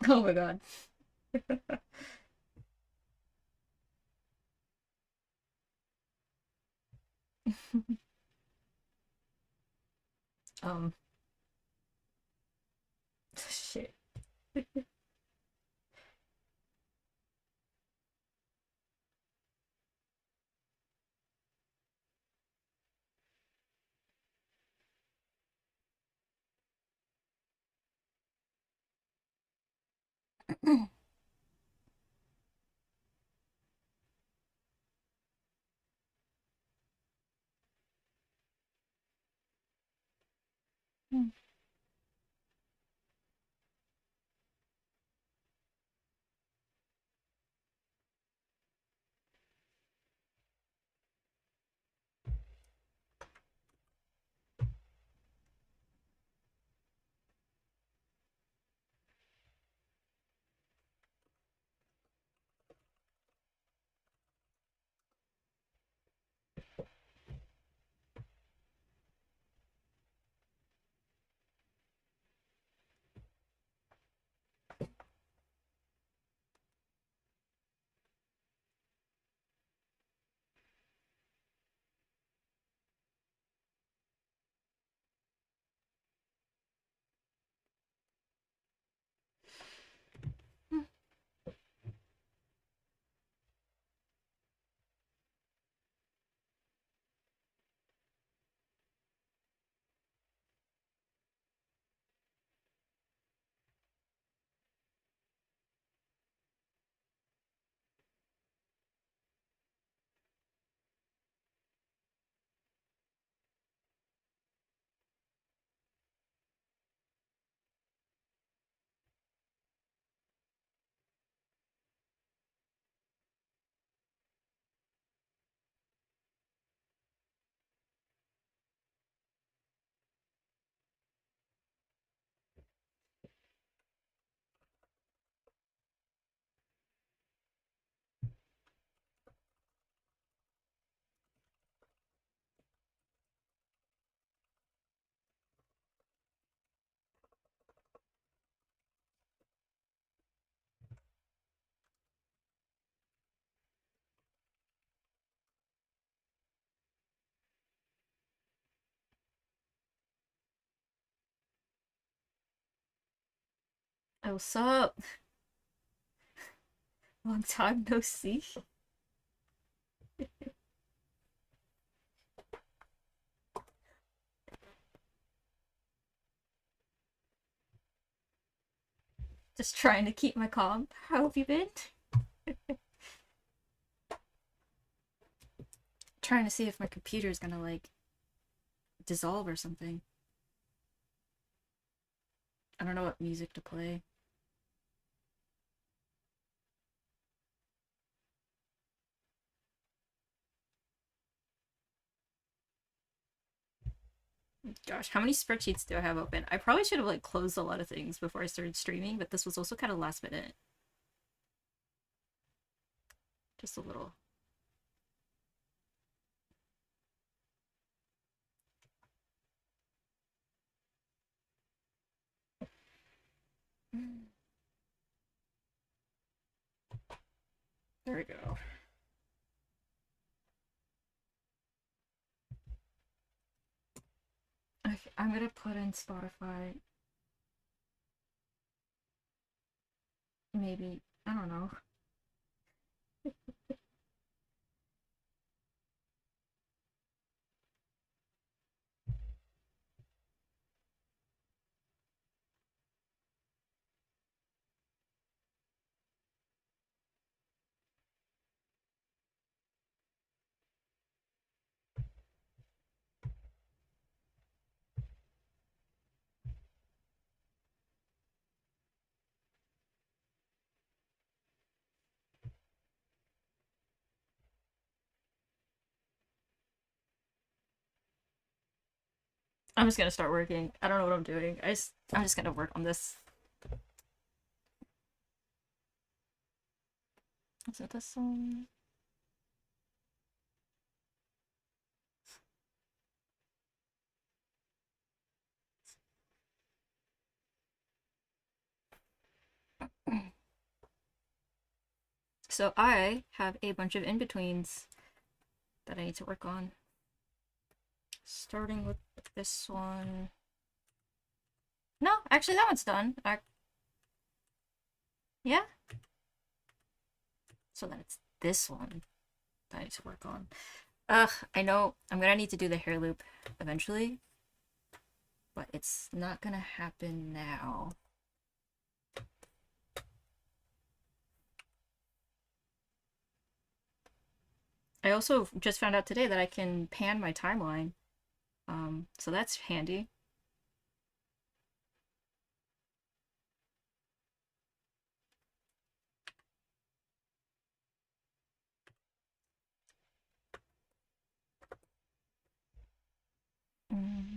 Oh my god. Um, shit. Oh, what's up? Long time no see. Just trying to keep my calm. How have you been? Trying to see if my computer's gonna like dissolve or something. I don't know what music to play. Gosh, how many spreadsheets do I have open? I probably should have like closed a lot of things before I started streaming, but this was also kind of last minute. Just a little. There we go. Okay, I'm gonna put in Spotify. Maybe. I don't know. I'm just gonna start working. I don't know what I'm doing. I'm just gonna work on this. Is it this song? So I have a bunch of in-betweens that I need to work on. Starting with this one. No, actually that one's done. Yeah? So then it's this one that I need to work on. Ugh, I know I'm gonna need to do the hair loop eventually, but it's not gonna happen now. I also just found out today that I can pan my timeline. So that's handy. Mm.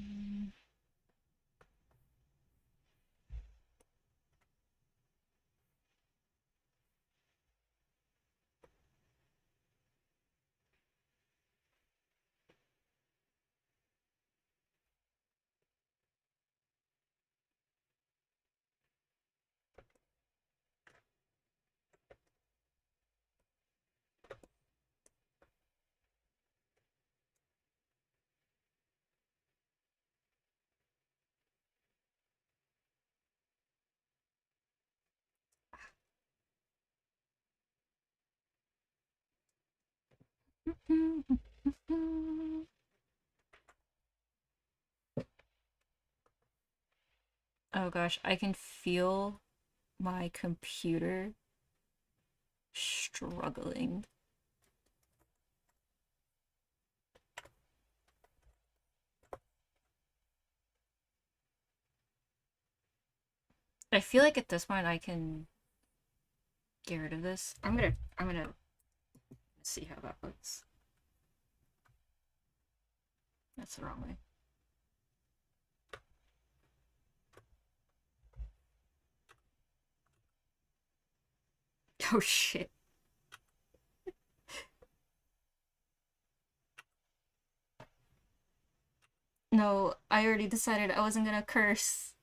Oh gosh, I can feel my computer struggling. I feel like at this point I can get rid of this. I'm gonna see how that looks. That's the wrong way. Oh shit. No, I already decided I wasn't gonna curse.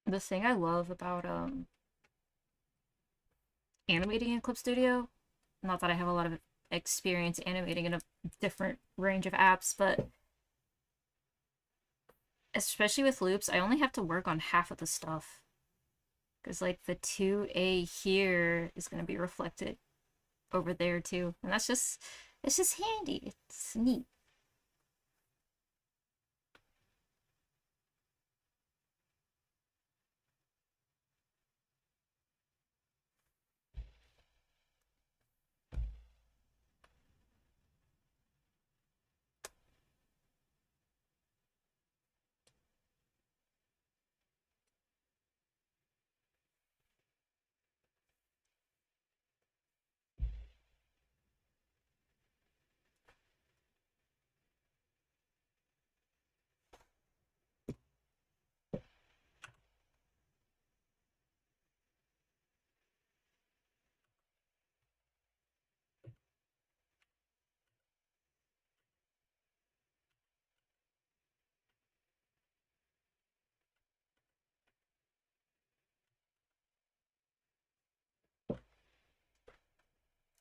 The thing I love about animating in Clip Studio, not that I have a lot of experience animating in a different range of apps, but especially with loops, I only have to work on half of the stuff. Because, like, the 2A here is going to be reflected over there, too. And it's just handy. It's neat.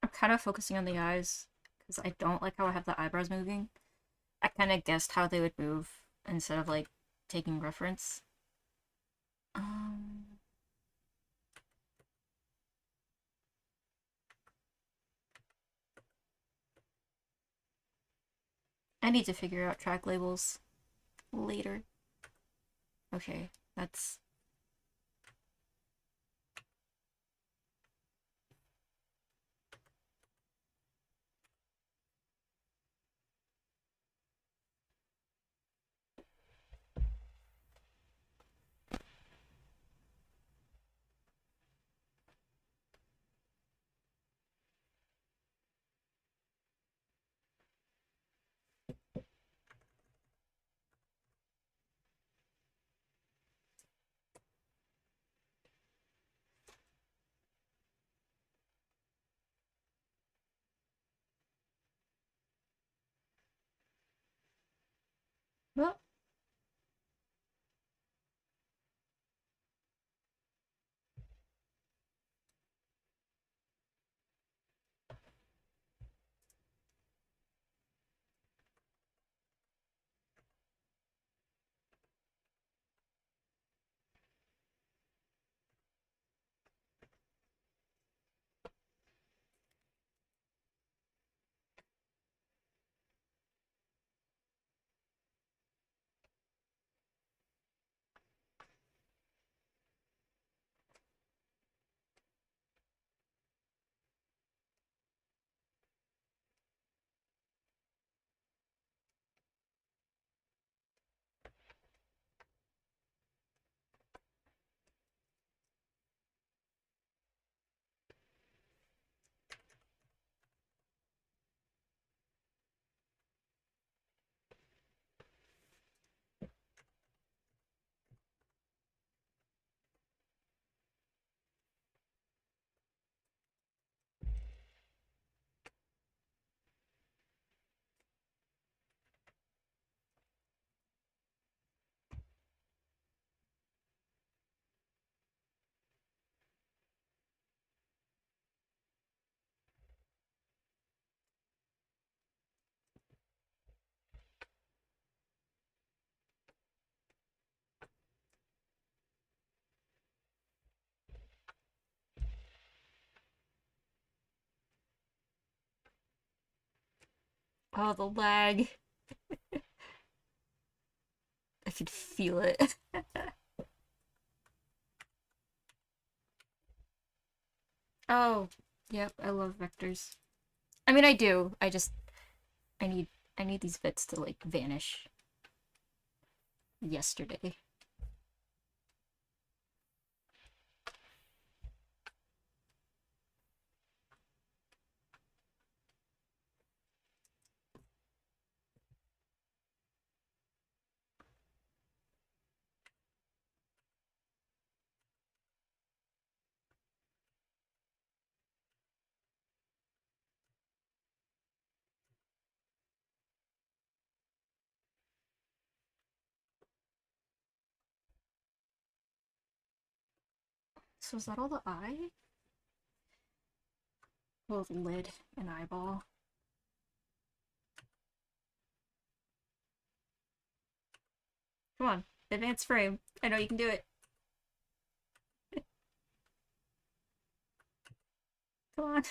I'm kind of focusing on the eyes because I don't like how I have the eyebrows moving. I kind of guessed how they would move instead of like taking reference. Um, I need to figure out track labels later. Okay, that's... Well, oh, the lag. I could feel it. Oh, yep, I love vectors. I mean, I do. I need I need these bits to like vanish yesterday. So is that all the eye? Oh, the lid and eyeball. Come on, advanced frame. I know you can do it. Come on.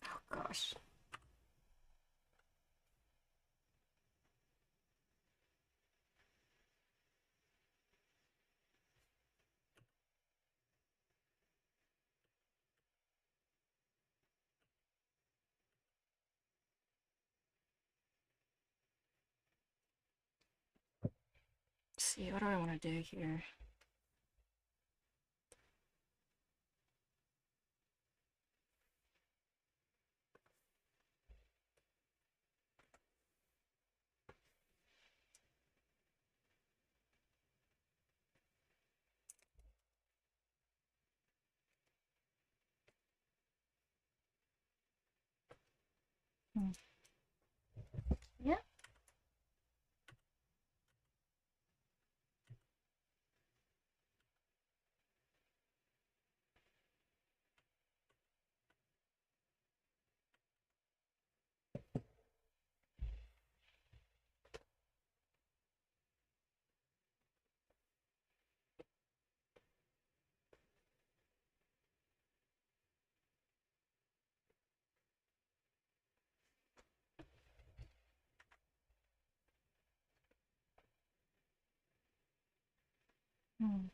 Oh gosh. Let's see, what do I want to do here? Hmm. Yeah. Hmm.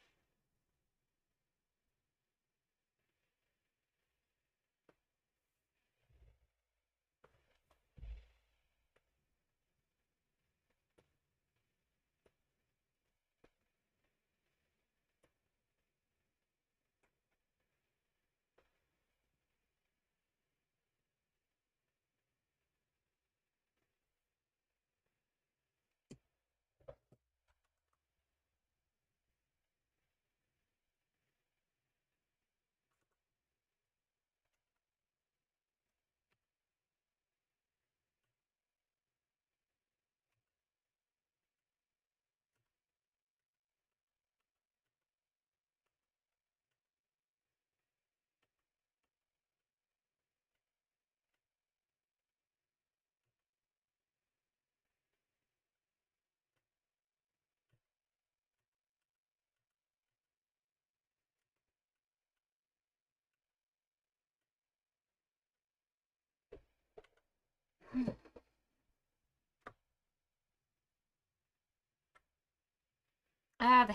Ah, the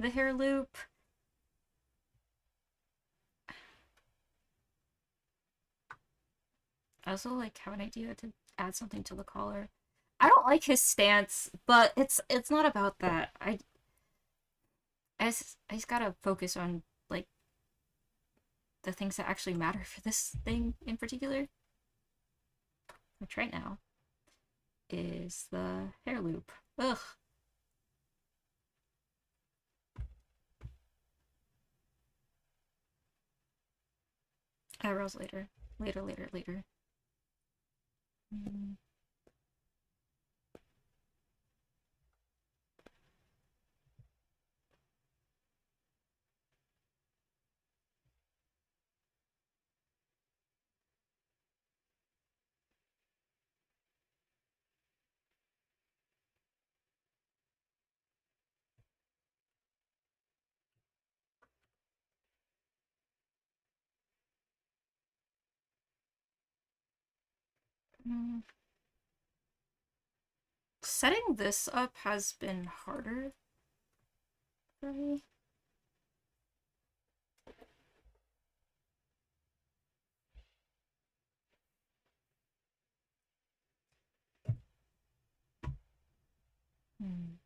hair loop. I also like have an idea to add something to the collar. I don't like his stance, but it's not about that. I just gotta focus on like the things that actually matter for this thing in particular. Which right now is the hair loop. Ugh. Eyebrows later. Later. Mm. Mm. Setting this up has been harder for me. Mm.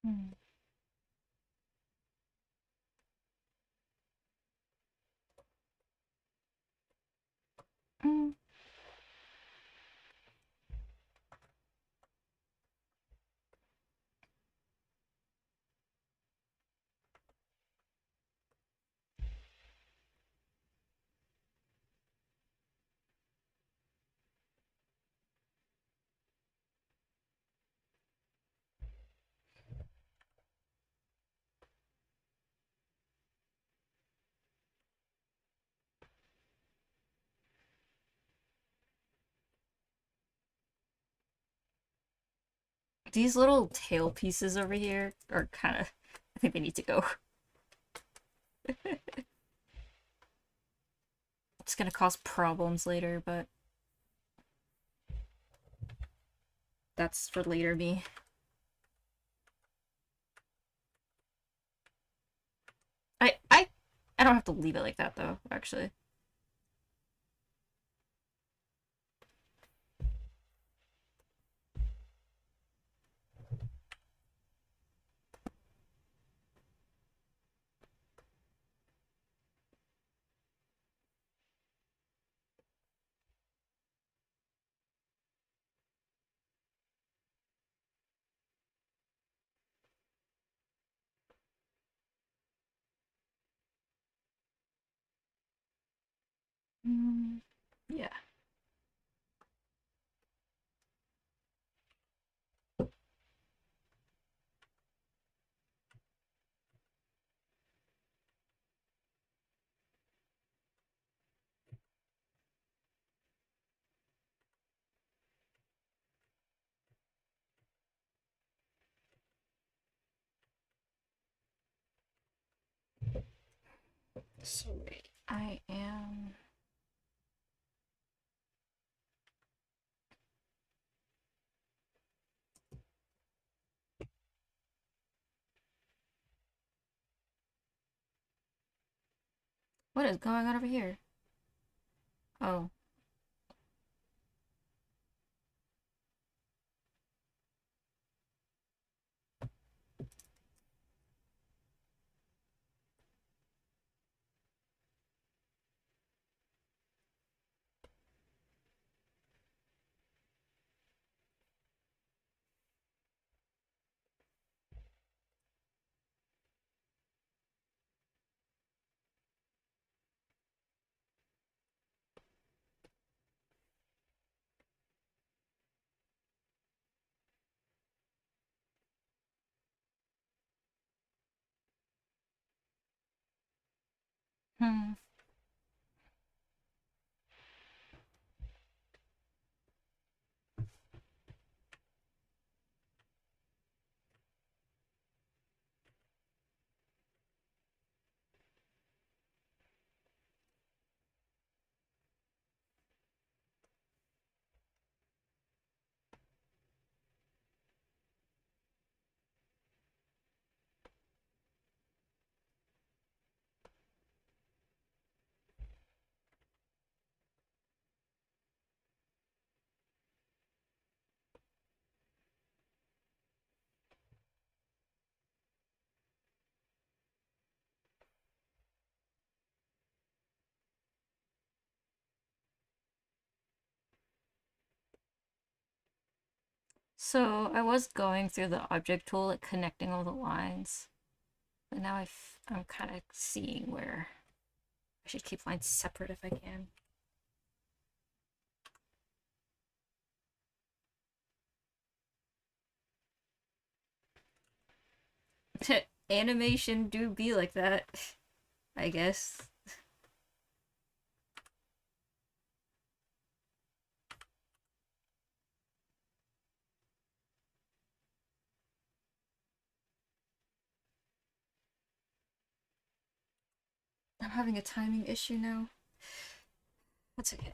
Mm. Mm. These little tail pieces over here are kind of. I think they need to go. It's gonna cause problems later, but that's for later me. I I I don't have to leave it like that though, actually. Yeah. So wait, I am. What is going on over here? Oh. Hmm. So I was going through the object tool, like connecting all the lines, but now I'm kind of seeing where I should keep lines separate if I can. Animation do be like that, I guess. I'm having a timing issue now. That's okay.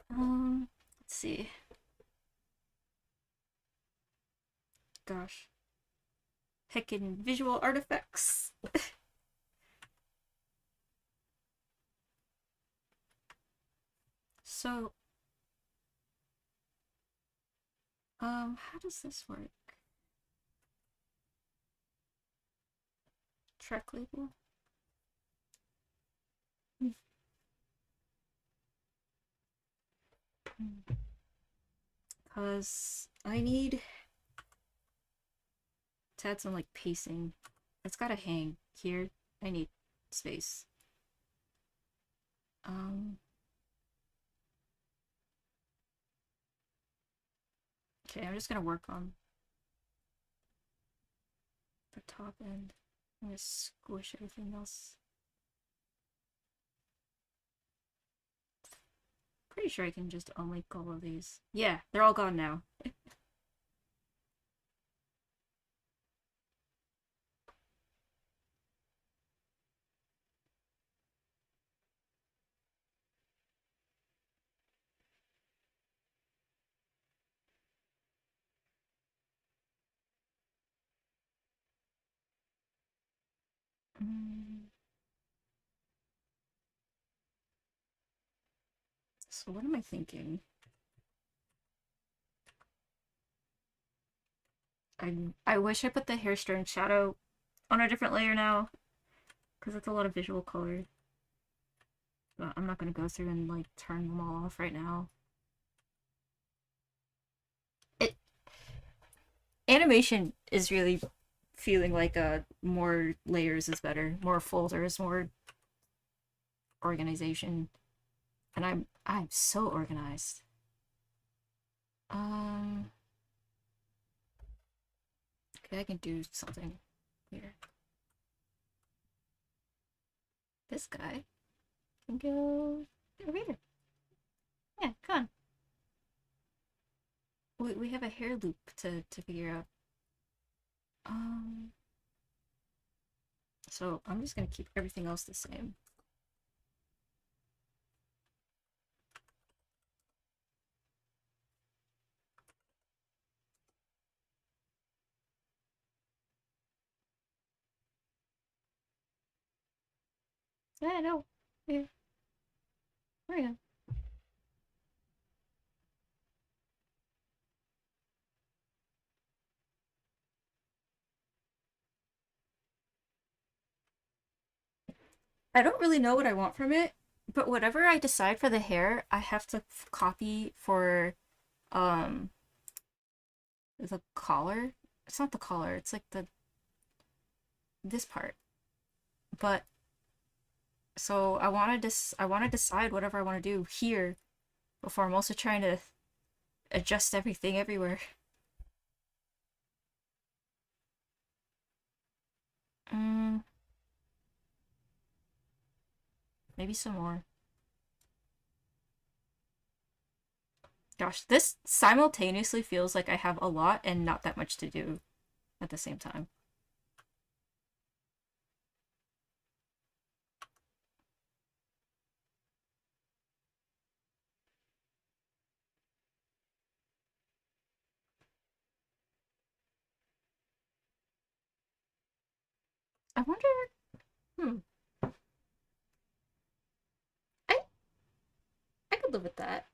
Let's see. Gosh. Heckin' visual artifacts. So, how does this work? Track label? Because I need to add some like pacing. It's gotta hang here. I need space. Um, okay, I'm just gonna work on the top end. I'm gonna squish everything else. Pretty sure I can just unlink all of these. Yeah, they're all gone now. So what am I thinking? I wish I put the hair strand shadow on a different layer now, because it's a lot of visual color. But I'm not gonna go through and like turn them all off right now. It animation is really feeling like more layers is better, more folders, more organization. And I'm so organized. Um, okay, I can do something here. This guy can go over here. Yeah, come on. We have a hair loop to figure out. Um, so I'm just gonna keep everything else the same. Yeah, no. Yeah, there we go. I don't really know what I want from it, but whatever I decide for the hair, I have to copy for um the collar. It's not the collar, it's like the this part. But so I want to decide whatever I want to do here before I'm also trying to adjust everything everywhere. Mm, maybe some more. Gosh, this simultaneously feels like I have a lot and not that much to do at the same time. I wonder, hmm, I I could live with that.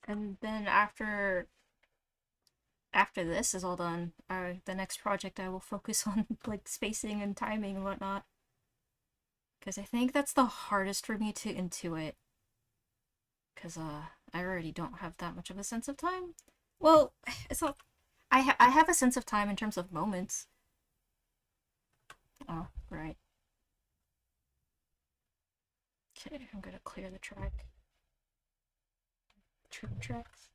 And then after this is all done, the next project I will focus on like spacing and timing and whatnot. Because I think that's the hardest for me to intuit. Because I already don't have that much of a sense of time. Well, it's not. I have a sense of time in terms of moments. Oh, right. Okay, I'm gonna clear the track. Trim tracks.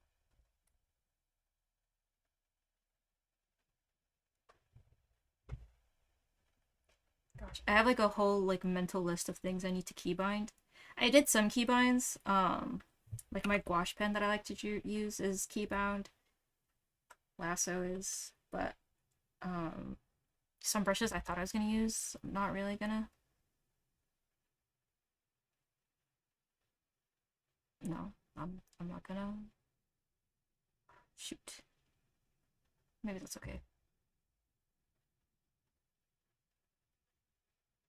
Gosh, I have like a whole like mental list of things I need to keybind. I did some keybinds. Like my gouache pen that I like to use is keybound. Lasso is, but um, some brushes I thought I was gonna use, I'm not really gonna. No, I'm not gonna. Shoot, maybe that's okay.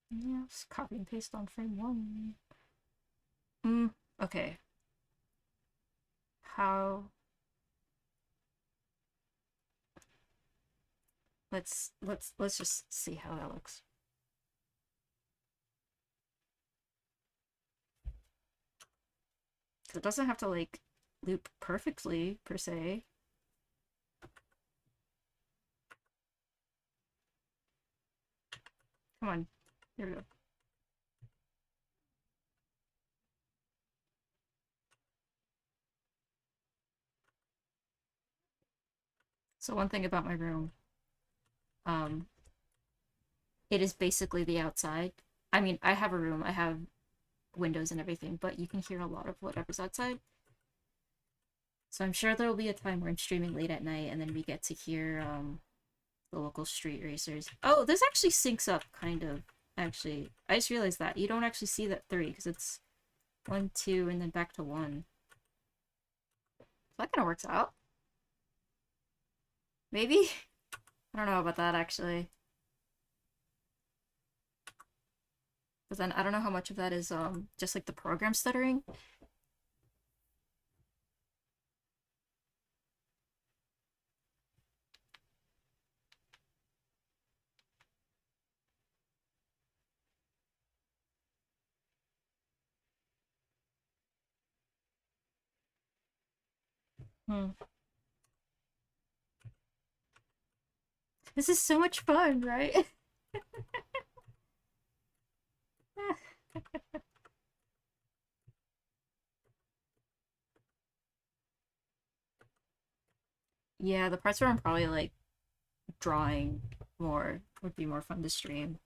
Yeah, just copy and paste on frame one. Okay. How? Let's just see how that looks. It doesn't have to like loop perfectly per se. Come on, here we go. So one thing about my room, um, it is basically the outside. I mean, I have a room, I have windows and everything, but you can hear a lot of whatever's outside. So I'm sure there will be a time where I'm streaming late at night and then we get to hear the local street racers. Oh, this actually syncs up kind of. Actually, I just realized that you don't actually see that three because it's one, two, and then back to one. So that kind of works out. Maybe. I don't know about that actually. Because then I don't know how much of that is just like the program stuttering. Hmm. This is so much fun, right? Yeah, the parts where I'm probably like drawing more would be more fun to stream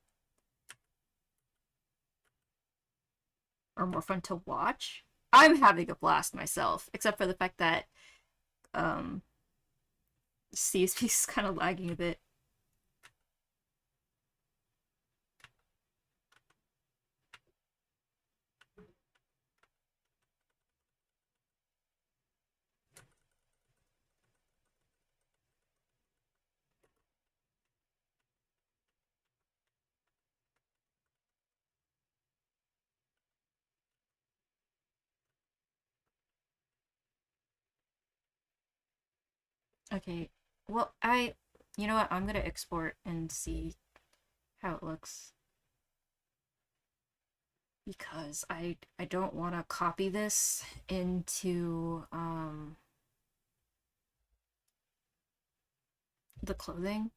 or more fun to watch. I'm having a blast myself, except for the fact that um CSP is kind of lagging a bit. Okay, well, you know what? I'm gonna export and see how it looks because I don't want to copy this into the clothing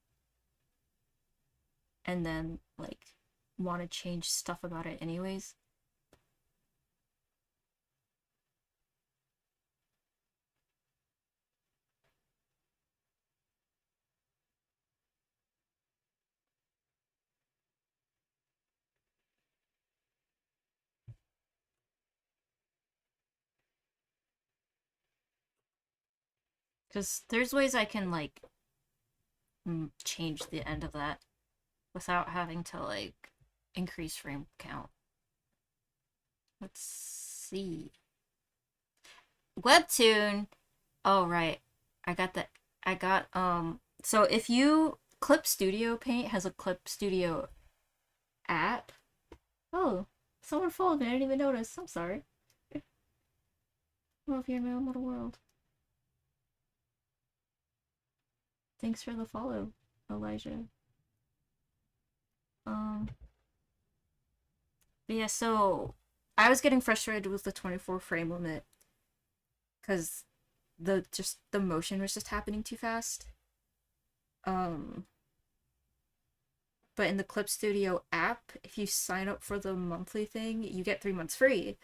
and then like want to change stuff about it anyways. Because there's ways I can like change the end of that without having to like increase frame count. Let's see. Webtoon. Oh right. I got that. I got so if you Clip Studio Paint has a Clip Studio app. Oh, someone followed me. I didn't even notice. I'm sorry. Well, if you're in my own little world. Thanks for the follow, Elijah. Um but yeah, so I was getting frustrated with the 24 frame limit because the motion was just happening too fast. Um, but in the Clip Studio app, if you sign up for the monthly thing, you get 3 months free.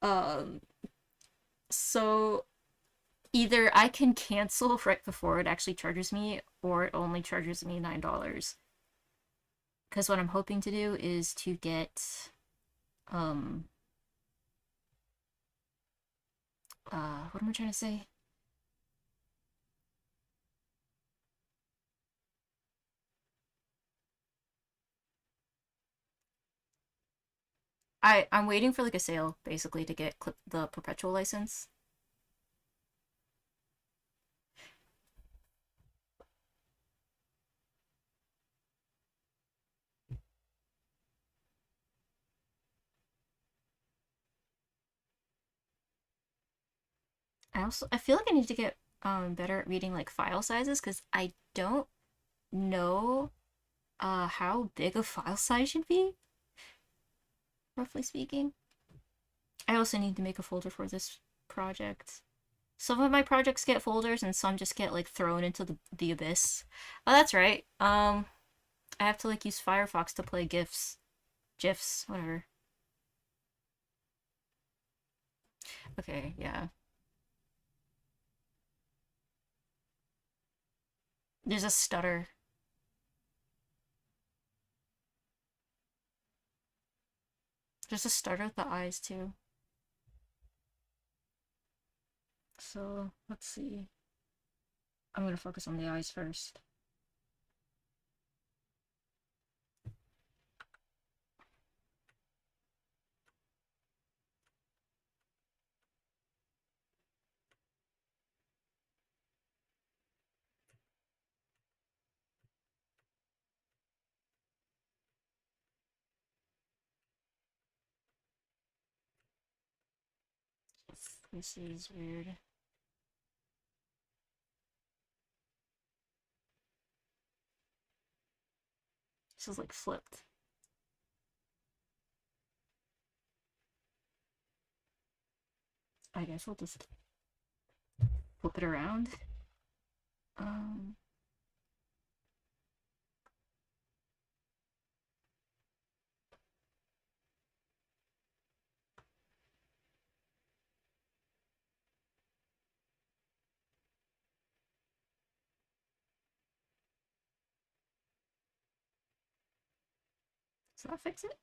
Um, so either I can cancel right before it actually charges me, or it only charges me $9. Because what I'm hoping to do is to get um what am I trying to say? I'm waiting for like a sale basically to get the perpetual license. I feel like I need to get better at reading like file sizes because I don't know how big a file size should be, roughly speaking. I also need to make a folder for this project. Some of my projects get folders and some just get like thrown into the abyss. Oh, that's right. I have to like use Firefox to play GIFs, whatever. Okay, yeah. There's a stutter. There's a stutter with the eyes too. So let's see. I'm gonna focus on the eyes first. This is weird. This is like flipped. I guess we'll just flip it around. Um, Does that fix it?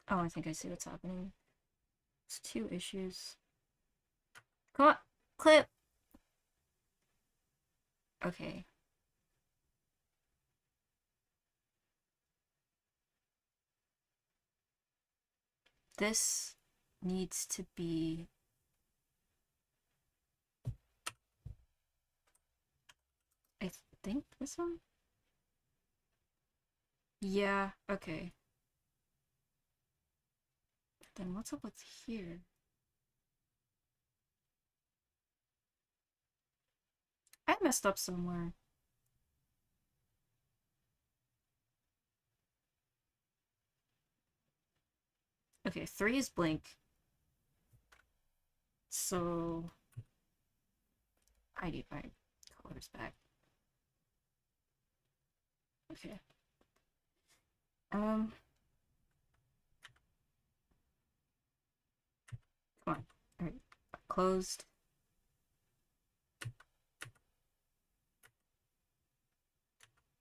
Oh, I think I see what's happening. It's two issues. Come on, clip. Okay. This needs to be... I think this one? Yeah, okay. Then what's up with here? I messed up somewhere. Okay, 3 is blink. So I need my colors back. Okay. Come on. Alright. Closed.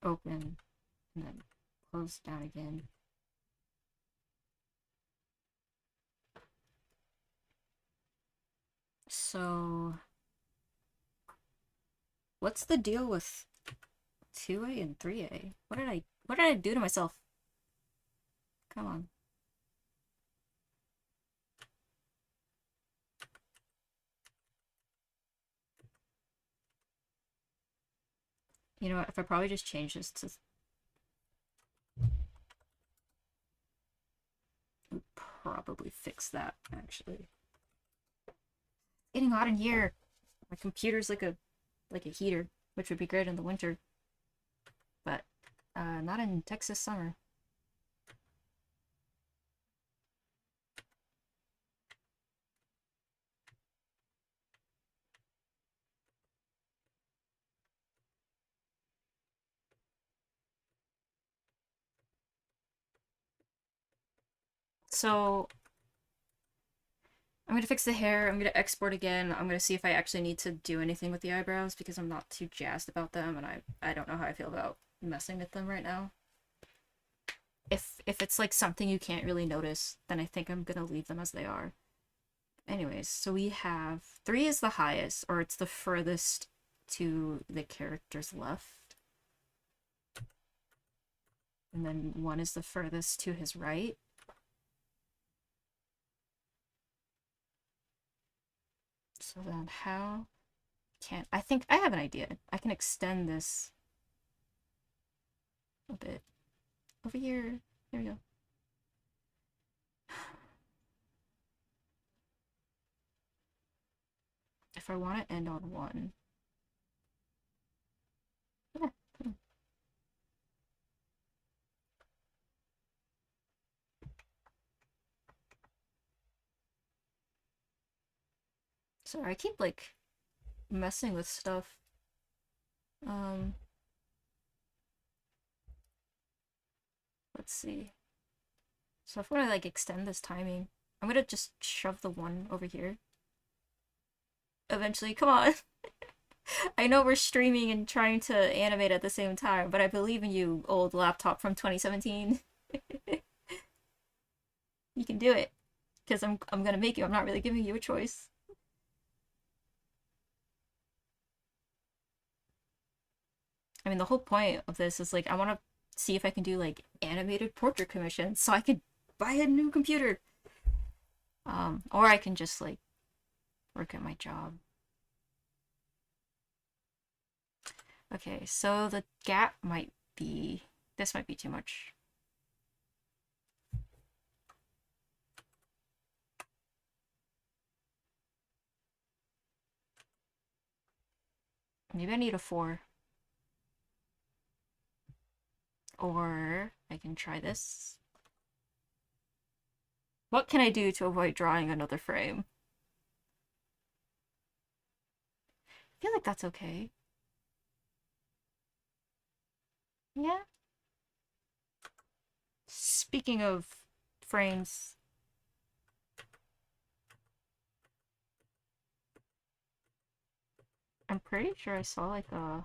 Open. And then close down again. So what's the deal with 2A and 3A? What did I do to myself? Come on. You know what? If I probably just change this to... probably fix that, actually. It's getting hot in here. My computer's like a heater, which would be great in the winter. But not in Texas summer. So I'm gonna fix the hair, I'm gonna export again, I'm gonna see if I actually need to do anything with the eyebrows because I'm not too jazzed about them and I don't know how I feel about messing with them right now. If it's like something you can't really notice, then I think I'm gonna leave them as they are. Anyways, so we have 3 is the highest, or it's the furthest to the character's left. And then 1 is the furthest to his right. So then how can... I think I have an idea. I can extend this a bit. Over here. There we go. If I want to end on 1. Yeah. Sorry, I keep like messing with stuff. Let's see. So if I want to like extend this timing, I'm gonna just shove the 1 over here. Eventually, come on. I know we're streaming and trying to animate at the same time, but I believe in you, old laptop from 2017. You can do it. Because I'm gonna make you. I'm not really giving you a choice. I mean, the whole point of this is like I want to see if I can do like animated portrait commissions so I could buy a new computer. Or I can just like work at my job. Okay, so the gap might be... this might be too much. Maybe I need a 4. Or I can try this. What can I do to avoid drawing another frame? I feel like that's okay. Yeah. Speaking of frames, I'm pretty sure I saw like a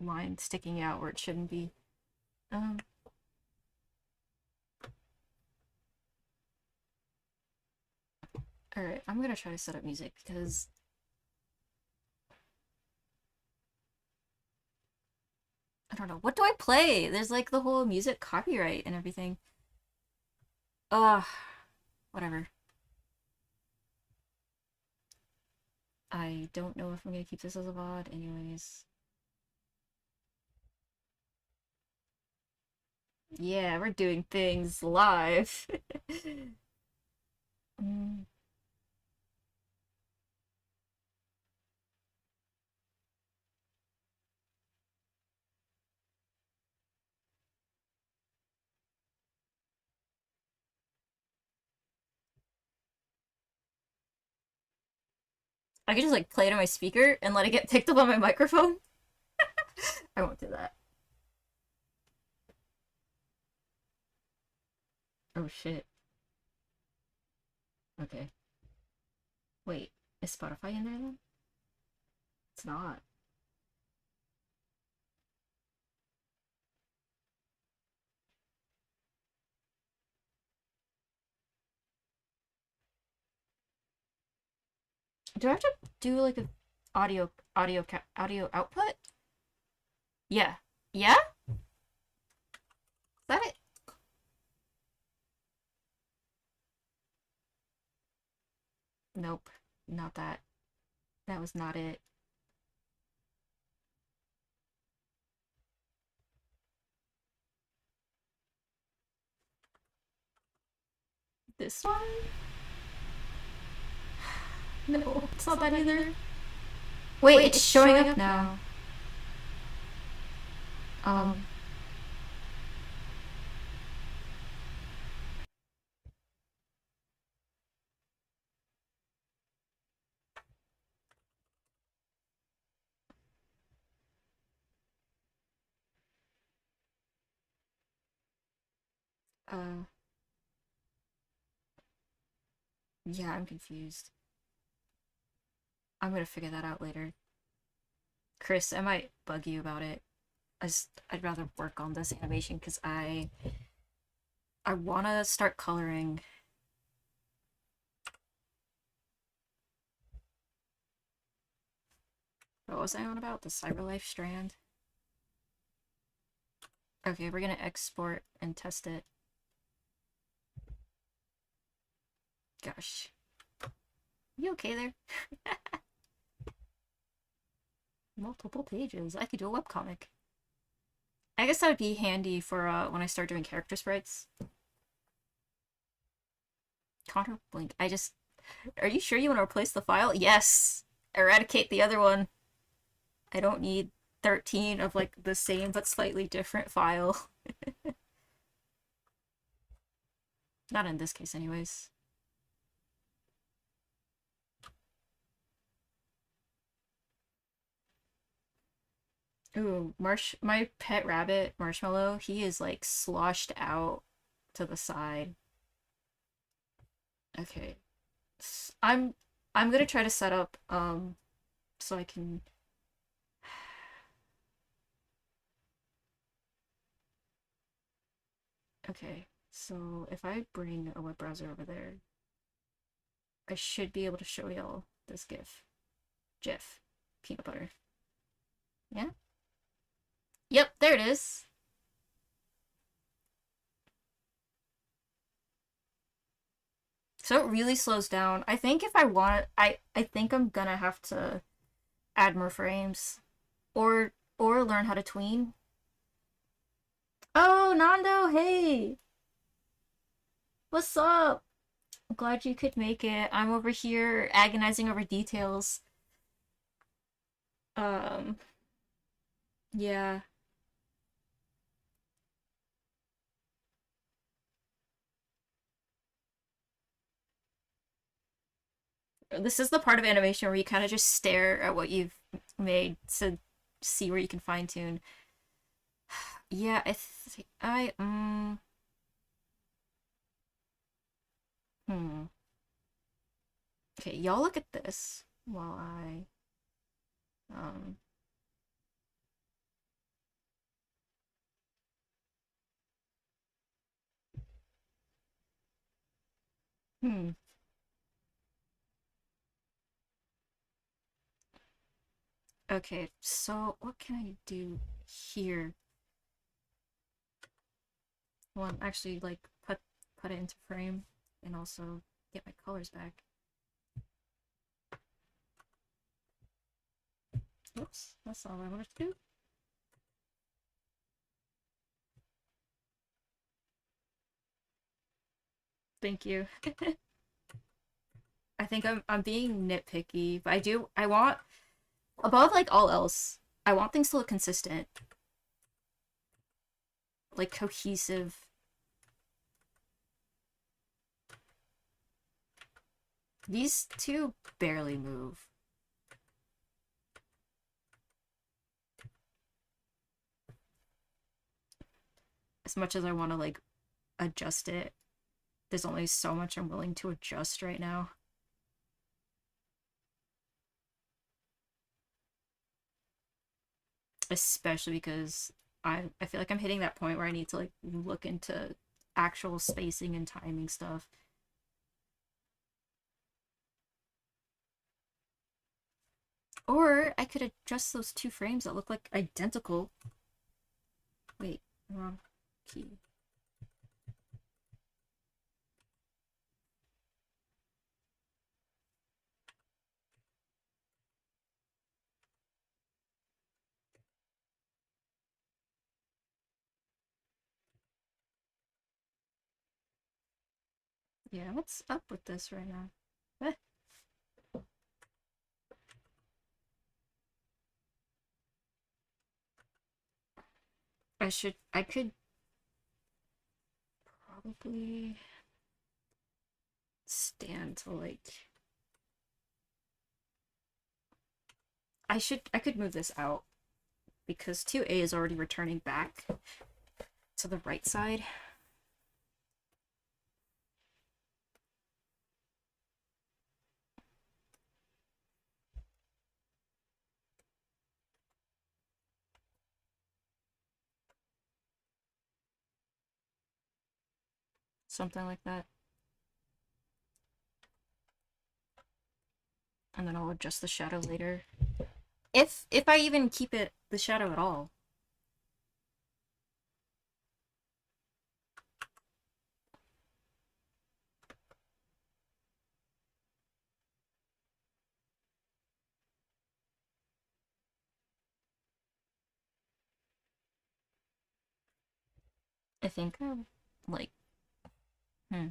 line sticking out where it shouldn't be. Um, Alright, I'm gonna try to set up music because I don't know. What do I play? There's like the whole music copyright and everything. Ugh, whatever. I don't know if I'm gonna keep this as a VOD, anyways. Yeah, we're doing things live. Mm, I could just like play it on my speaker and let it get picked up on my microphone. I won't do that. Oh shit. Okay. Wait, is Spotify in there then? It's not. Do I have to do like a audio output? Yeah. Yeah? Is that it? Nope. Not that. That was not it. This one? No, it's not that either. Wait, it's showing up now. Um, uh, yeah, I'm confused. I'm gonna figure that out later. Chris, I might bug you about it. I'd rather work on this animation because I wanna start coloring. What was I on about? The Cyberlife strand? Okay, we're gonna export and test it. Gosh. You okay there? Multiple pages. I could do a webcomic. I guess that would be handy for when I start doing character sprites. Connor Blink. Are you sure you want to replace the file? Yes! Eradicate the other one. I don't need 13 of like the same but slightly different file. Not in this case, anyways. Ooh, my pet rabbit, Marshmallow, he is like sloshed out to the side. Okay. I'm gonna try to set up so I can okay. So if I bring a web browser over there, I should be able to show y'all this GIF. Peanut butter. Yeah? Yep, there it is. So it really slows down. I think if I want it, I think I'm gonna have to add more frames. Or learn how to tween. Oh, Nando, hey! What's up? I'm glad you could make it. I'm over here agonizing over details. Um, yeah. This is the part of animation where you kind of just stare at what you've made to see where you can fine tune. Yeah, hmm. Okay, y'all look at this while I, um, hmm. Okay, so what can I do here? Well, actually, like, put it into frame and also get my colors back. Oops, that's all I wanted to do. Thank you. I think I'm being nitpicky, but I want above like all else, I want things to look consistent, like cohesive. These two barely move. As much as I want to like adjust it, there's only so much I'm willing to adjust right now. Especially because I feel like I'm hitting that point where I need to like look into actual spacing and timing stuff. Or I could adjust those two frames that look like identical. Wait, wrong key. Yeah, what's up with this right now? Eh, I could probably stand to like, I could move this out because 2A is already returning back to the right side. Something like that. And then I'll adjust the shadow later. If I even keep it the shadow at all. I think like hmm.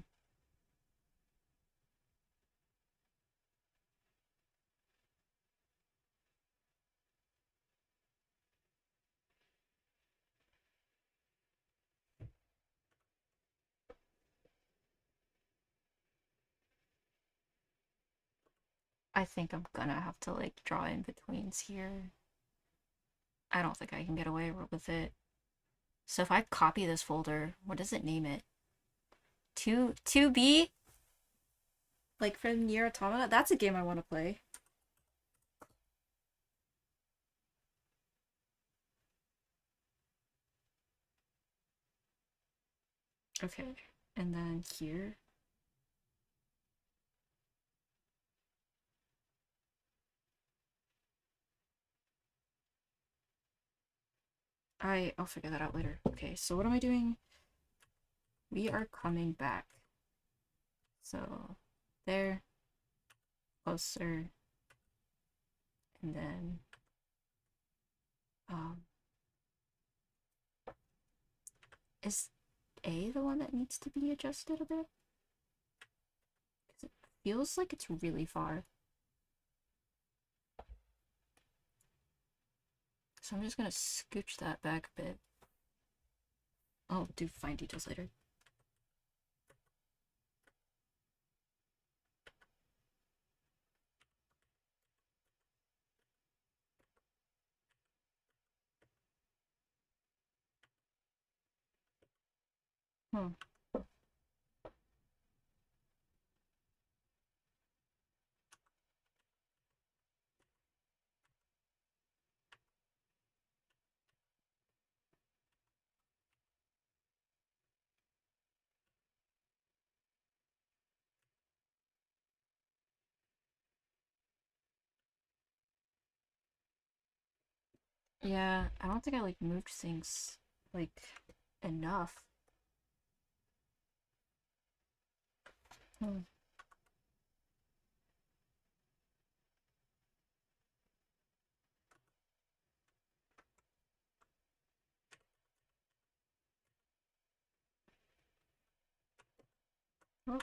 I think I'm gonna have to like draw in betweens here. I don't think I can get away with it. So if I copy this folder, what does it name it? 2B? Like from Nier Automata? That's a game I want to play. Okay. And then here. I'll figure that out later. Okay, so what am I doing? We are coming back. So there, closer, and then um is A the one that needs to be adjusted a bit? Because it feels like it's really far. So I'm just gonna scooch that back a bit. I'll do fine details later. Hmm. Yeah, I don't think I like moved things like enough. Hmm. Oh, I'm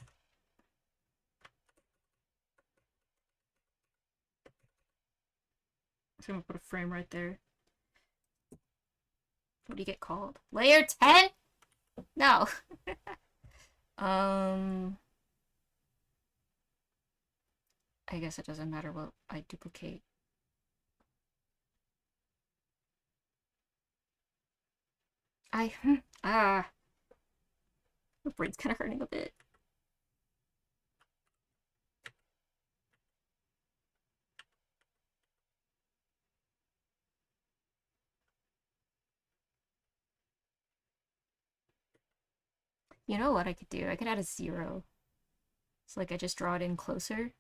gonna put a frame right there. What do you get called? Layer 10? No. um, I guess it doesn't matter what I duplicate. Ah, my brain's kind of hurting a bit. You know what I could do? I could add a 0. So like I just draw it in closer.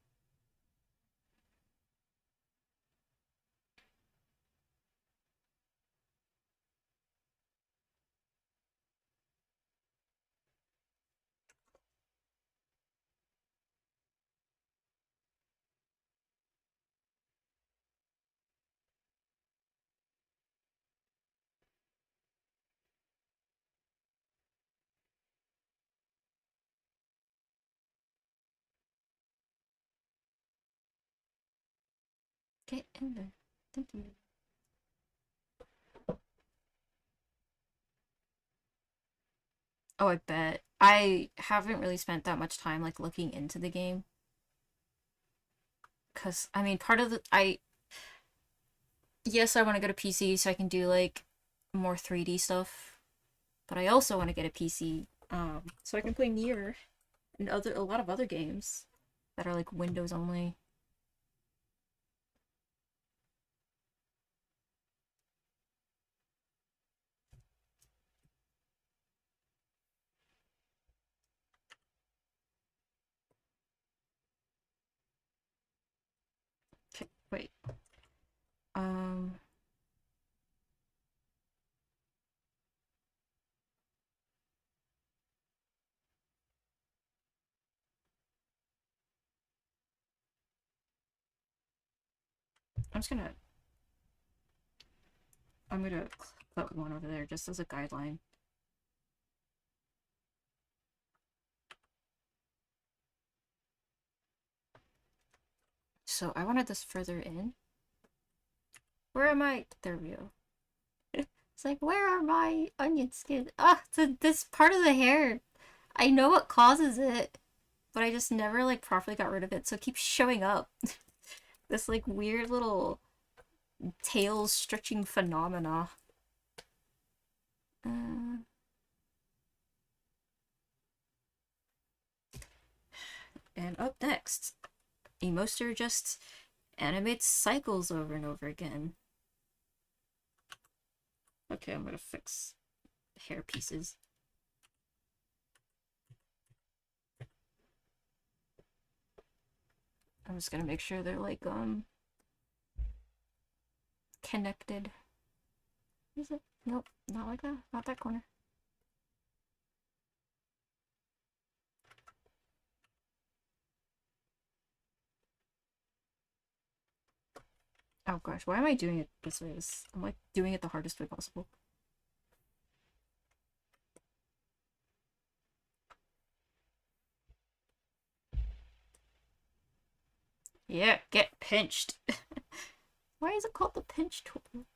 Get in there. Thank you. Oh, I bet. I haven't really spent that much time like looking into the game. Cause I mean part of the I yes, I want to get a PC so I can do like more 3D stuff. But I also want to get a PC so I can play Nier and a lot of other games that are like Windows only. Okay, wait. Um I'm just gonna I'm gonna put one over there just as a guideline. So I wanted this further in. Where am I? There we go. It's like, where are my onion skins? Ah, this part of the hair. I know what causes it, but I just never like properly got rid of it, so it keeps showing up. This like weird little tail stretching phenomena. Uh, and up next, Emoster just animates cycles over and over again. Okay, I'm gonna fix hair pieces. I'm just gonna make sure they're like connected. Is it? Nope, not like that. Not that corner. Oh gosh, why am I doing it this way? I'm like doing it the hardest way possible. Yeah, get pinched. Why is it called the pinch tool?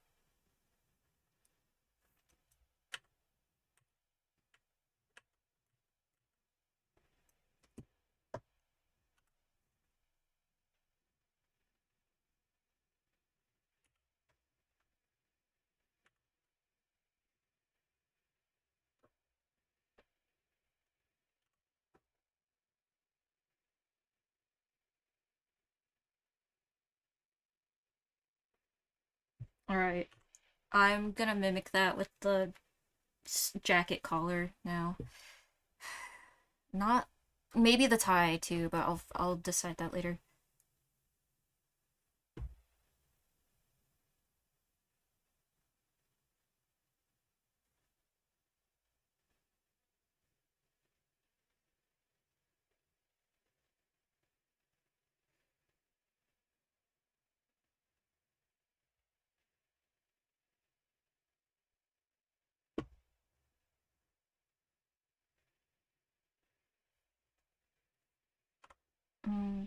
Alright. I'm gonna mimic that with the jacket collar now. Not maybe the tie too, but I'll decide that later.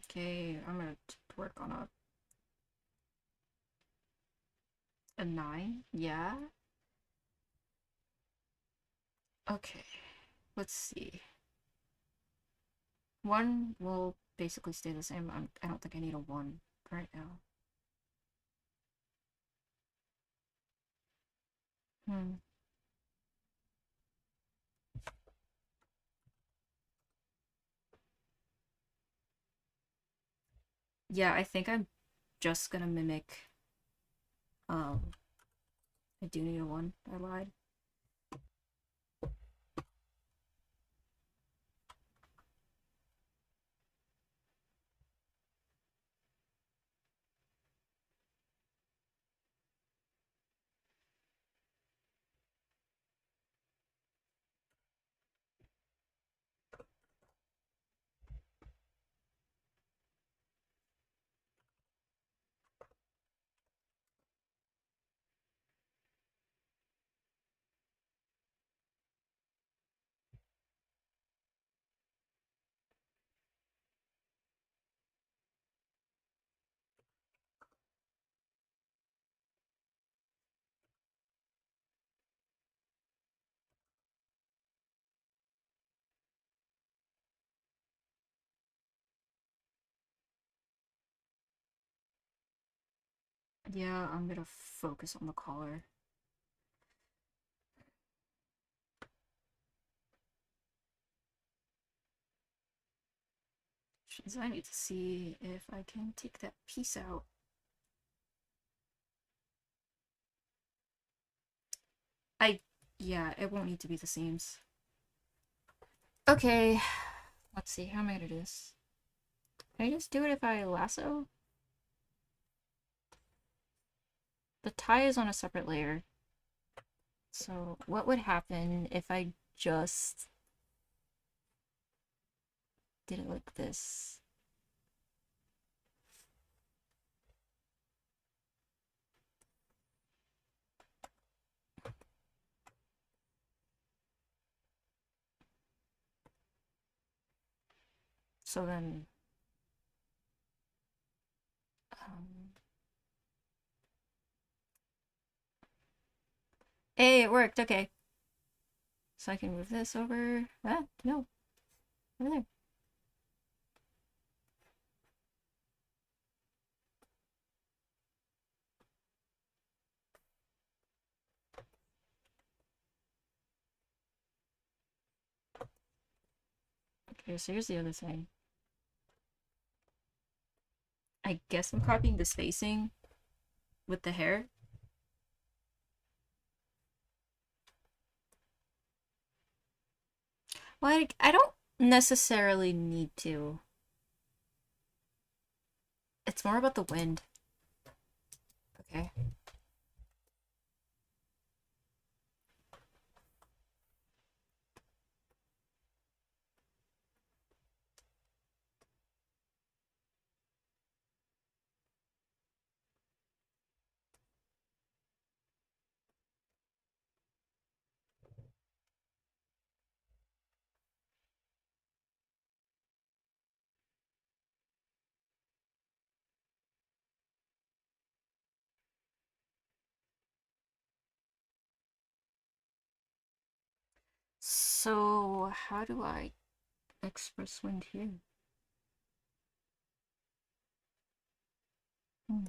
Okay, I'm gonna work on a 9. Yeah. Okay. Let's see. One will basically stay the same. I don't think I need a 1 right now. Hmm. Yeah, I think I'm just gonna mimic. Um, I do need a 1. I lied. Yeah, I'm gonna focus on the collar. I need to see if I can take that piece out. Yeah, it won't need to be the seams. Okay, let's see, how am I gonna do this? Can I just do it if I lasso? The tie is on a separate layer. So what would happen if I just did it like this? So then, um, hey, it worked. Okay, so I can move this over. Ah, no, over there. Okay, so here's the other thing. I guess I'm copying the spacing with the hair. Like, I don't necessarily need to. It's more about the wind. Okay. So, how do I express wind here? Hmm.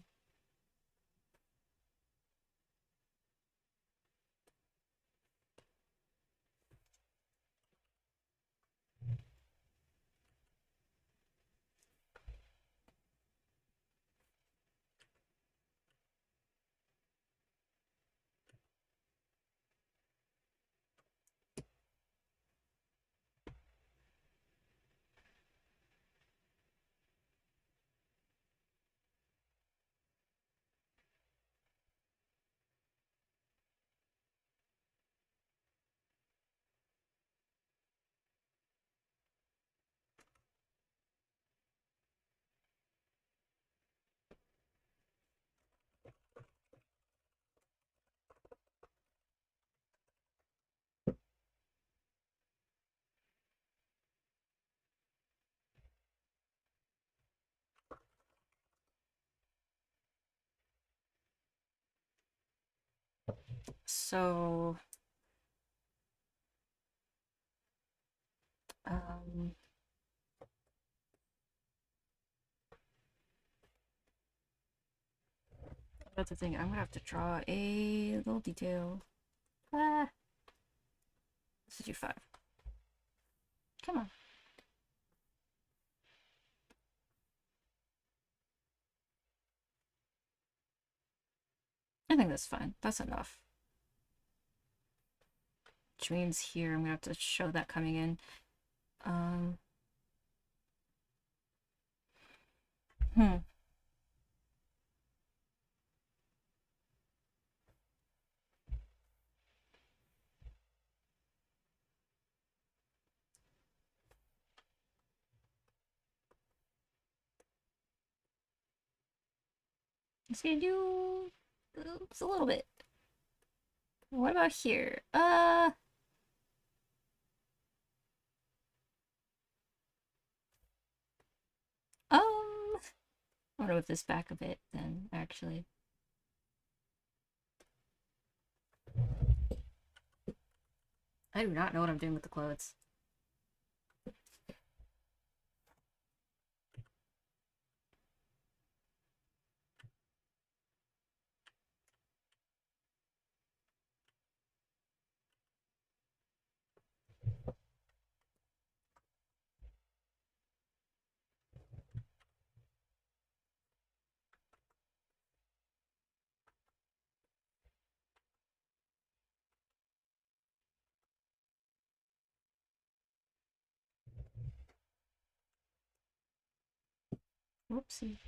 So, um, that's the thing. I'm gonna have to draw a little detail. Ah, let's do 5. Come on. I think that's fine. That's enough. Which means here I'm gonna have to show that coming in. Um, hmm. Just gonna do oops, a little bit. What about here? I'm gonna whip this back a bit then, actually. I do not know what I'm doing with the clothes. Whoopsie.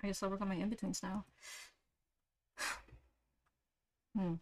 I guess I'll work on my in-betweens now. Hmm.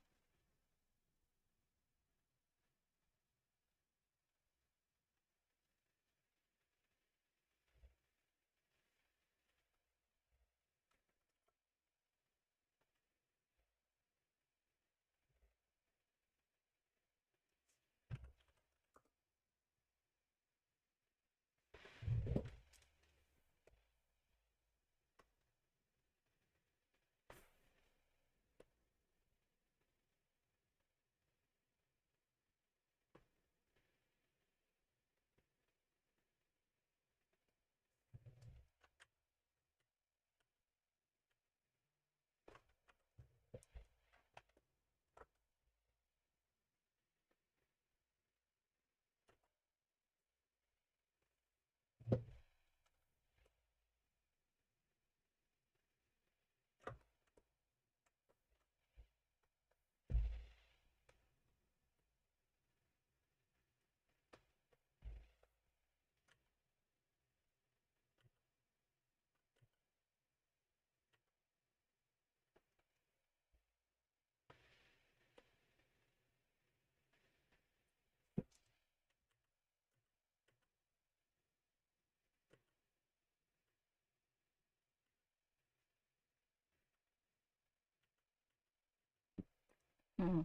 Hmm.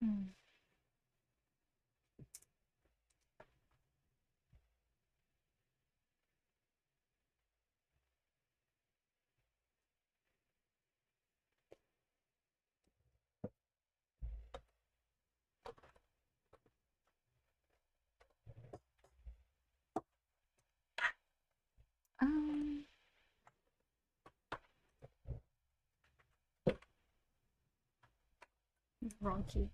Hmm. Wrong key.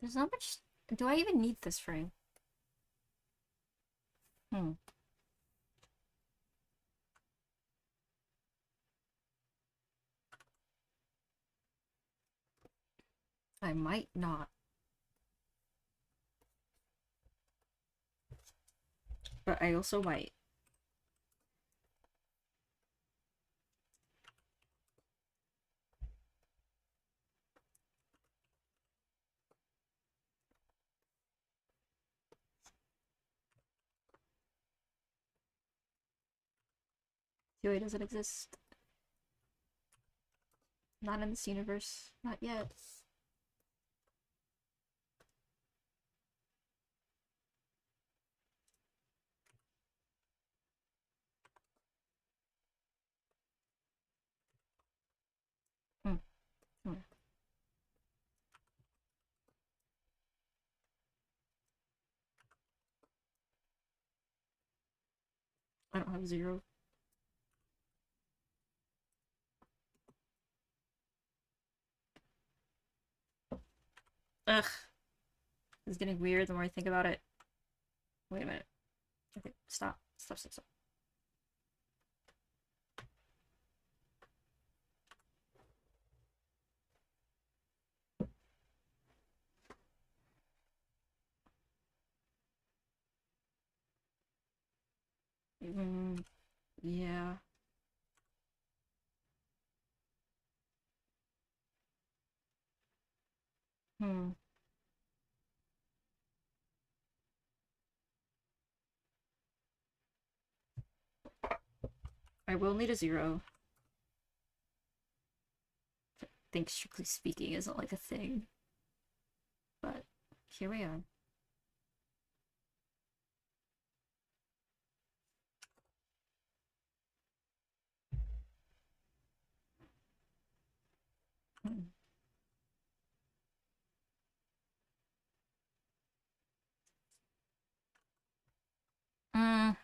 There's not much. Do I even need this frame? Hmm. I might not. But I also might. Huey doesn't exist. Not in this universe. Not yet. Hmm. Hmm. I don't have 0. Ugh. This is getting weird the more I think about it. Wait a minute. Okay, stop. Stop, stop, stop. Yeah. Hmm. I will need a 0. I think strictly speaking isn't like a thing. But here we are. Hmm. Mm.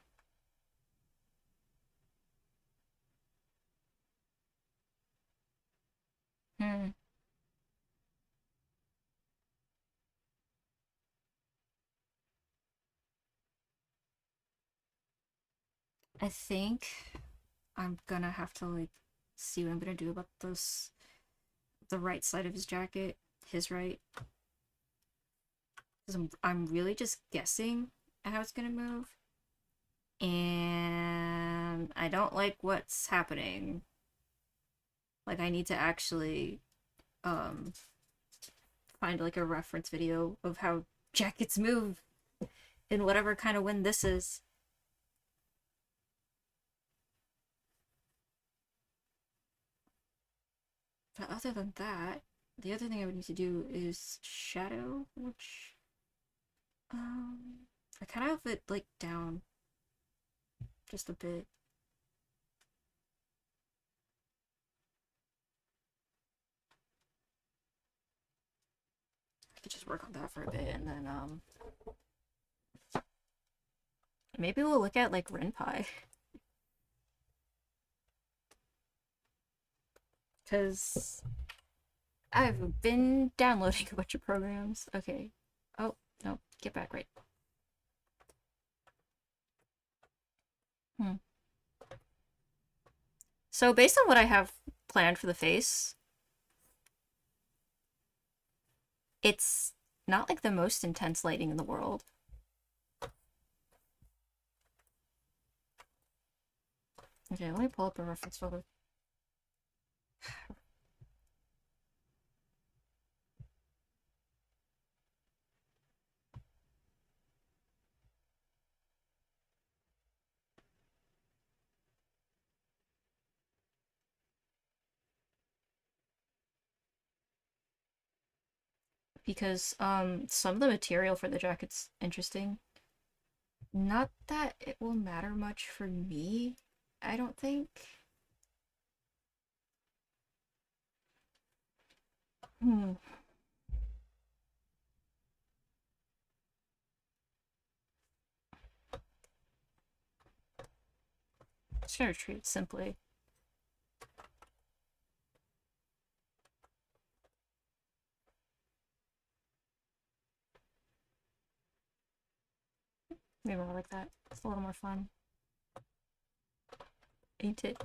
Hmm. I think I'm gonna have to like see what I'm gonna do about this. The right side of his jacket, his right, because I'm really just guessing at how it's gonna move, and I don't like what's happening. Like I need to actually um find like a reference video of how jackets move in whatever kind of wind this is. But other than that, the other thing I would need to do is shadow, which I kind of have it like down just a bit. I could just work on that for a bit and then maybe we'll look at like Renpai. Because I've been downloading a bunch of programs. Okay. Oh, no, get back right. Hmm. So based on what I have planned for the face, it's not like the most intense lighting in the world. Okay, let me pull up a reference folder. Because some of the material for the jacket's interesting. Not that it will matter much for me, I don't think. Hmm. just gonna treat it simply. Maybe more like that. It's a little more fun. Ain't it?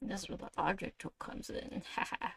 This is where the object tool comes in. Haha.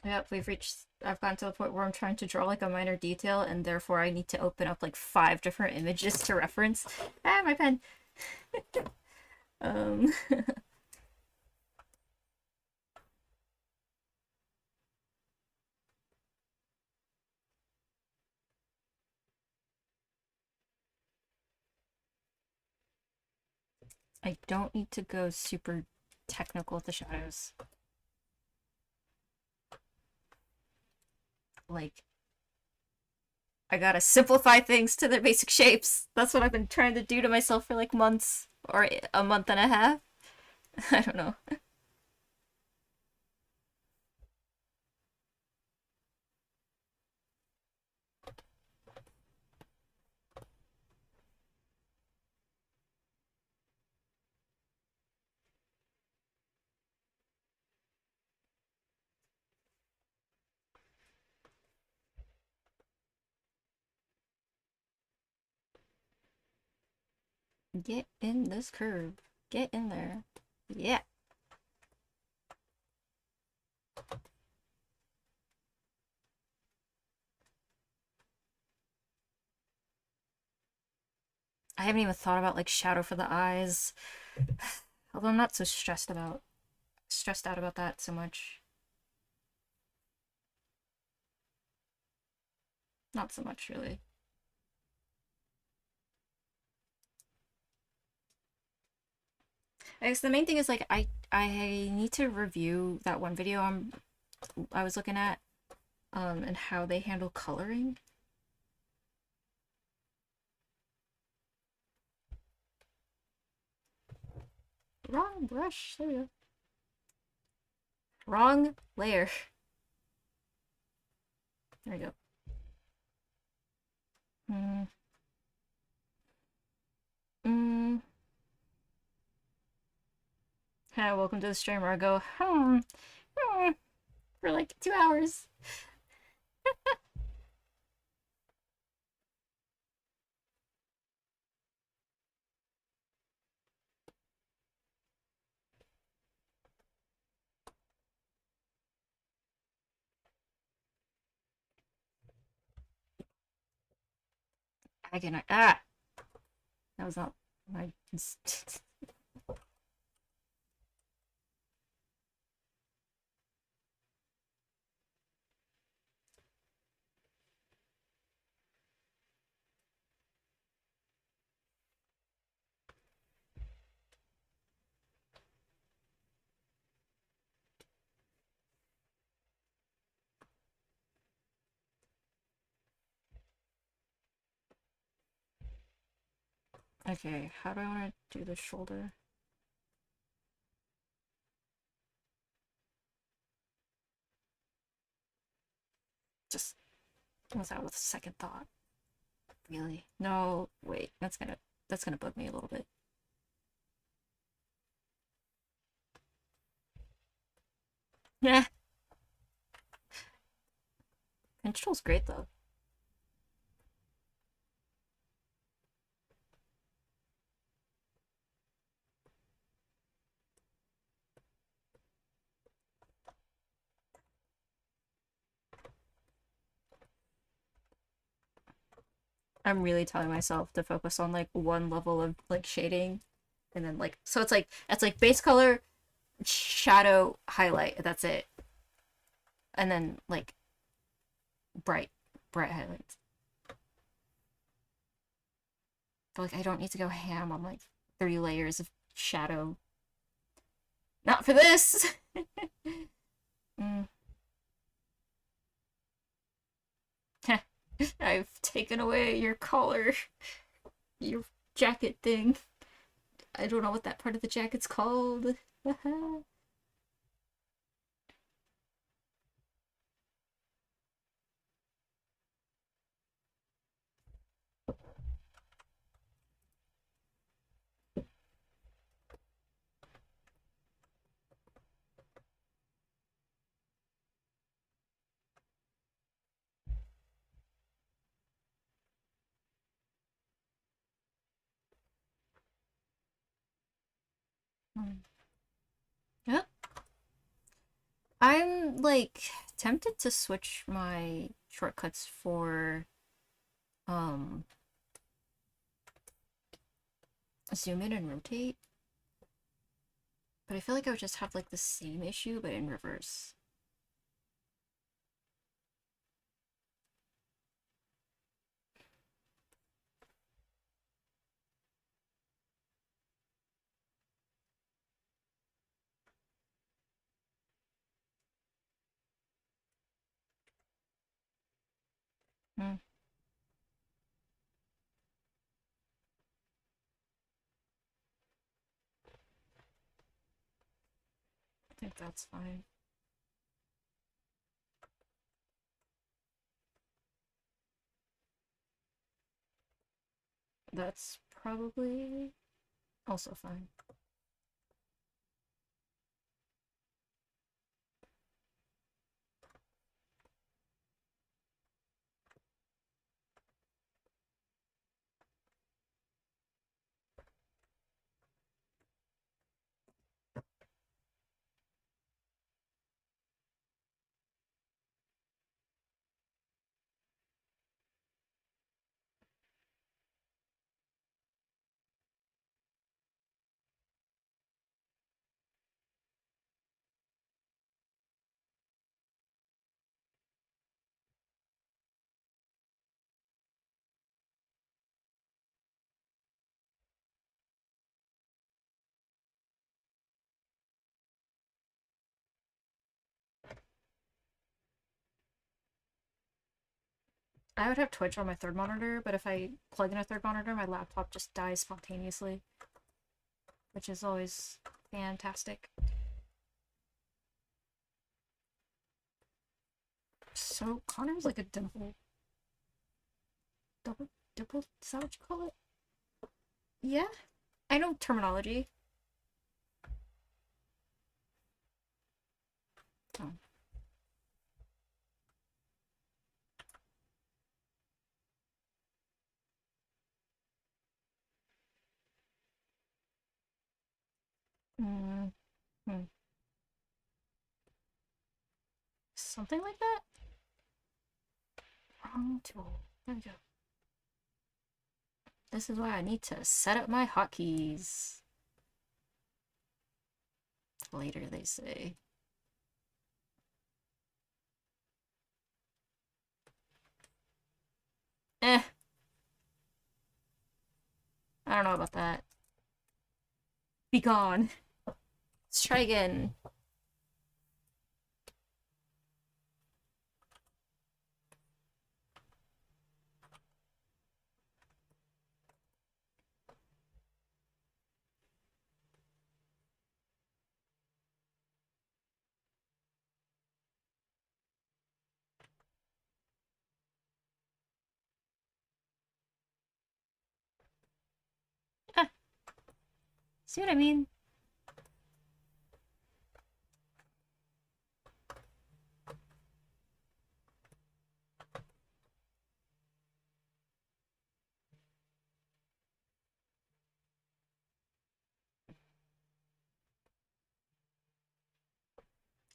Yep, I've gotten to the point where I'm trying to draw like a minor detail, and therefore I need to open up like 5 different images to reference. Ah, my pen. um, I don't need to go super technical with the shadows. Like, I gotta simplify things to their basic shapes. That's what I've been trying to do to myself for like months, or a month and a half. I don't know. Get in this curve. Get in there. Yeah. I haven't even thought about like shadow for the eyes. Although I'm not so stressed out about that so much. Not so much really. I guess the main thing is like I need to review that one video I was looking at and how they handle coloring. Wrong brush. There we go. Wrong layer. There we go. Mm. Mm. Hi, welcome to the stream where I go, for like 2 hours. I can, ah! That was not my. Okay, how do I want to do the shoulder? Was that with a second thought? Really? No, wait, that's gonna bug me a little bit. Yeah. Control's great though. I'm really telling myself to focus on like one level of like shading and then like so it's like base color, shadow, highlight, that's it. And then like bright bright highlights. But like I don't need to go ham on like 30 layers of shadow. Not for this. mm. I've taken away your collar, your jacket thing. I don't know what that part of the jacket's called. Yep. I'm like tempted to switch my shortcuts for um zoom in and rotate, but I feel like I would just have like the same issue but in reverse. Hmm. I think that's fine. That's probably also fine. I would have Twitch on my third monitor, but if I plug in a third monitor, my laptop just dies spontaneously, which is always fantastic. So Connor's like a double, is that what you call it? Yeah, I know terminology. Oh. Mm, hmm. Something like that? Wrong tool. There we go. This is why I need to set up my hotkeys. Later, they say. Eh, I don't know about that. Be gone. Let's try again. See what I mean?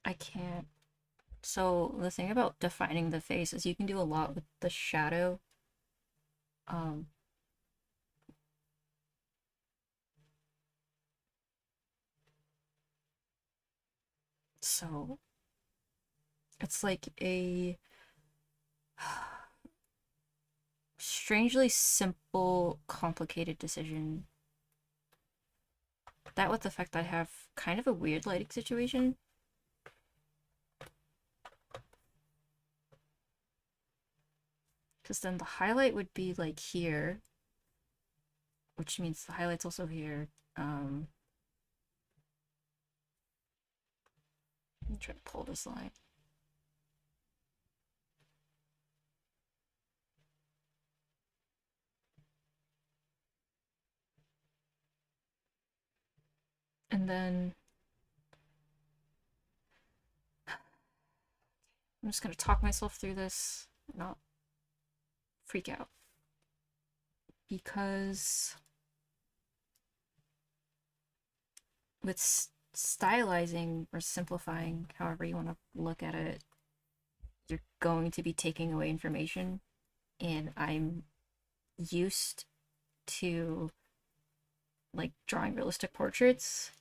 I can't. So the thing about defining the face is you can do a lot with the shadow. Um, so it's like a strangely simple, complicated decision. That with the fact I have kind of a weird lighting situation. Because then the highlight would be like here, which means the highlight's also here. I'm trying to pull this line. And then I'm just gonna talk myself through this, not freak out. Because with stylizing or simplifying, however you want to look at it, you're going to be taking away information. And I'm used to like drawing realistic portraits,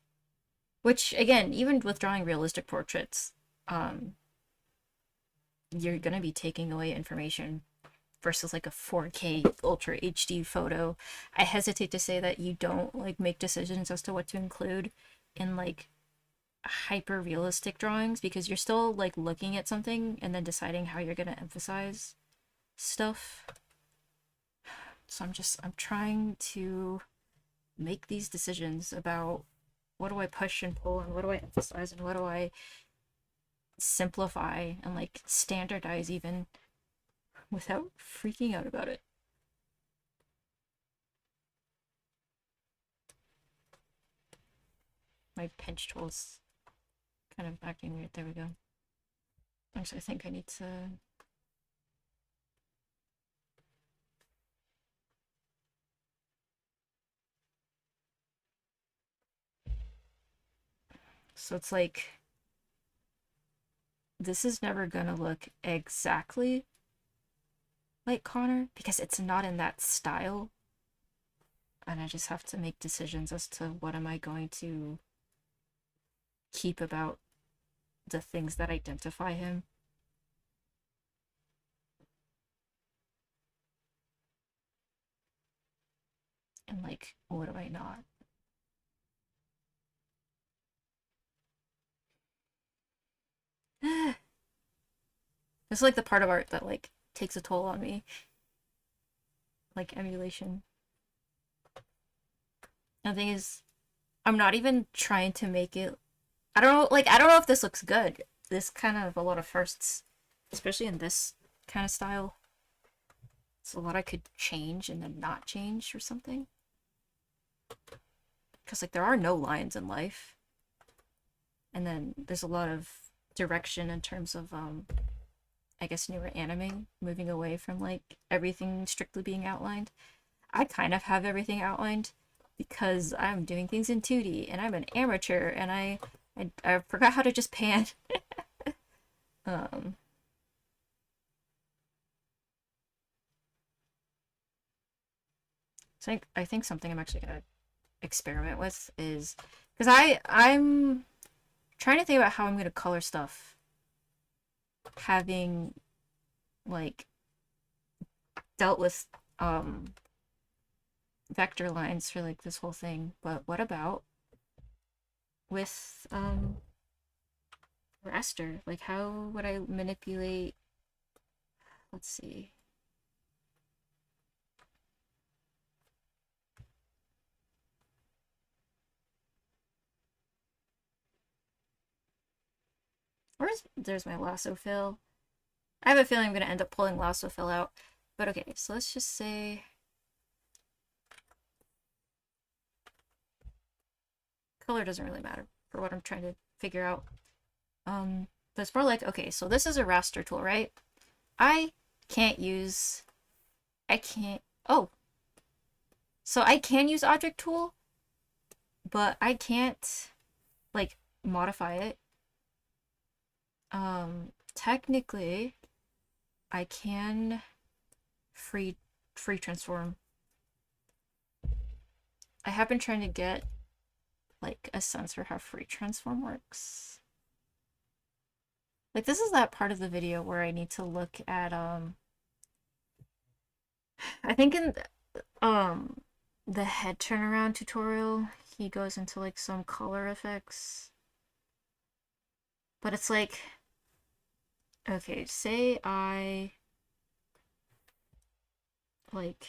which again, even with drawing realistic portraits, you're gonna be taking away information versus like a 4K Ultra HD photo. I hesitate to say that you don't like make decisions as to what to include in like hyper realistic drawings because you're still like looking at something and then deciding how you're gonna emphasize stuff. So I'm trying to make these decisions about what do I push and pull and what do I emphasize and what do I simplify and like standardize even without freaking out about it. My pinch tool's kind of acting weird. There we go. Actually, I think I need to. So it's like this is never gonna look exactly like Connor because it's not in that style. And I just have to make decisions as to what am I going to keep about the things that identify him. And like, what do I not? This is like the part of art that like takes a toll on me. Like emulation. And the thing is, I'm not even trying to make it. I don't know if this looks good. This kind of a lot of firsts, especially in this kind of style. It's a lot I could change and then not change or something. Because like there are no lines in life, and then there's a lot of direction in terms of I guess newer anime moving away from like everything strictly being outlined. I kind of have everything outlined because I'm doing things in 2D and I'm an amateur and I forgot how to just pan. um so I think something I'm actually gonna experiment with is because I'm trying to think about how I'm gonna color stuff having like dealt with vector lines for like this whole thing, but what about with raster? Like how would I manipulate, let's see. There's my lasso fill. I have a feeling I'm gonna end up pulling lasso fill out. But okay, so let's just say Color doesn't really matter for what I'm trying to figure out. But it's more like, okay, so this is a raster tool, right? I can't use, I can't, oh, so I can use object tool, but I can't, like, modify it. Technically, I can free transform. I have been trying to get, like, a sense for how free transform works. Like, this is that part of the video where I need to look at, I think in, um, the head turnaround tutorial, he goes into, like, some color effects. But it's like, okay, say I, like,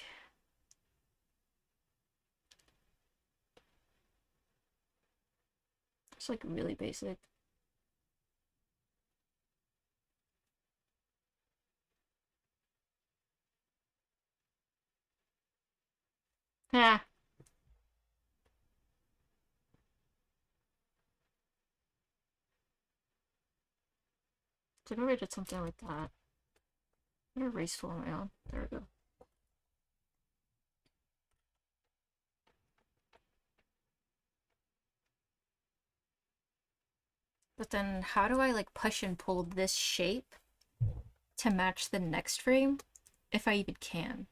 it's, like, really basic. Yeah. So maybe I did something like that. What erase tool am I on? There we go. But then how do I like push and pull this shape to match the next frame? If I even can.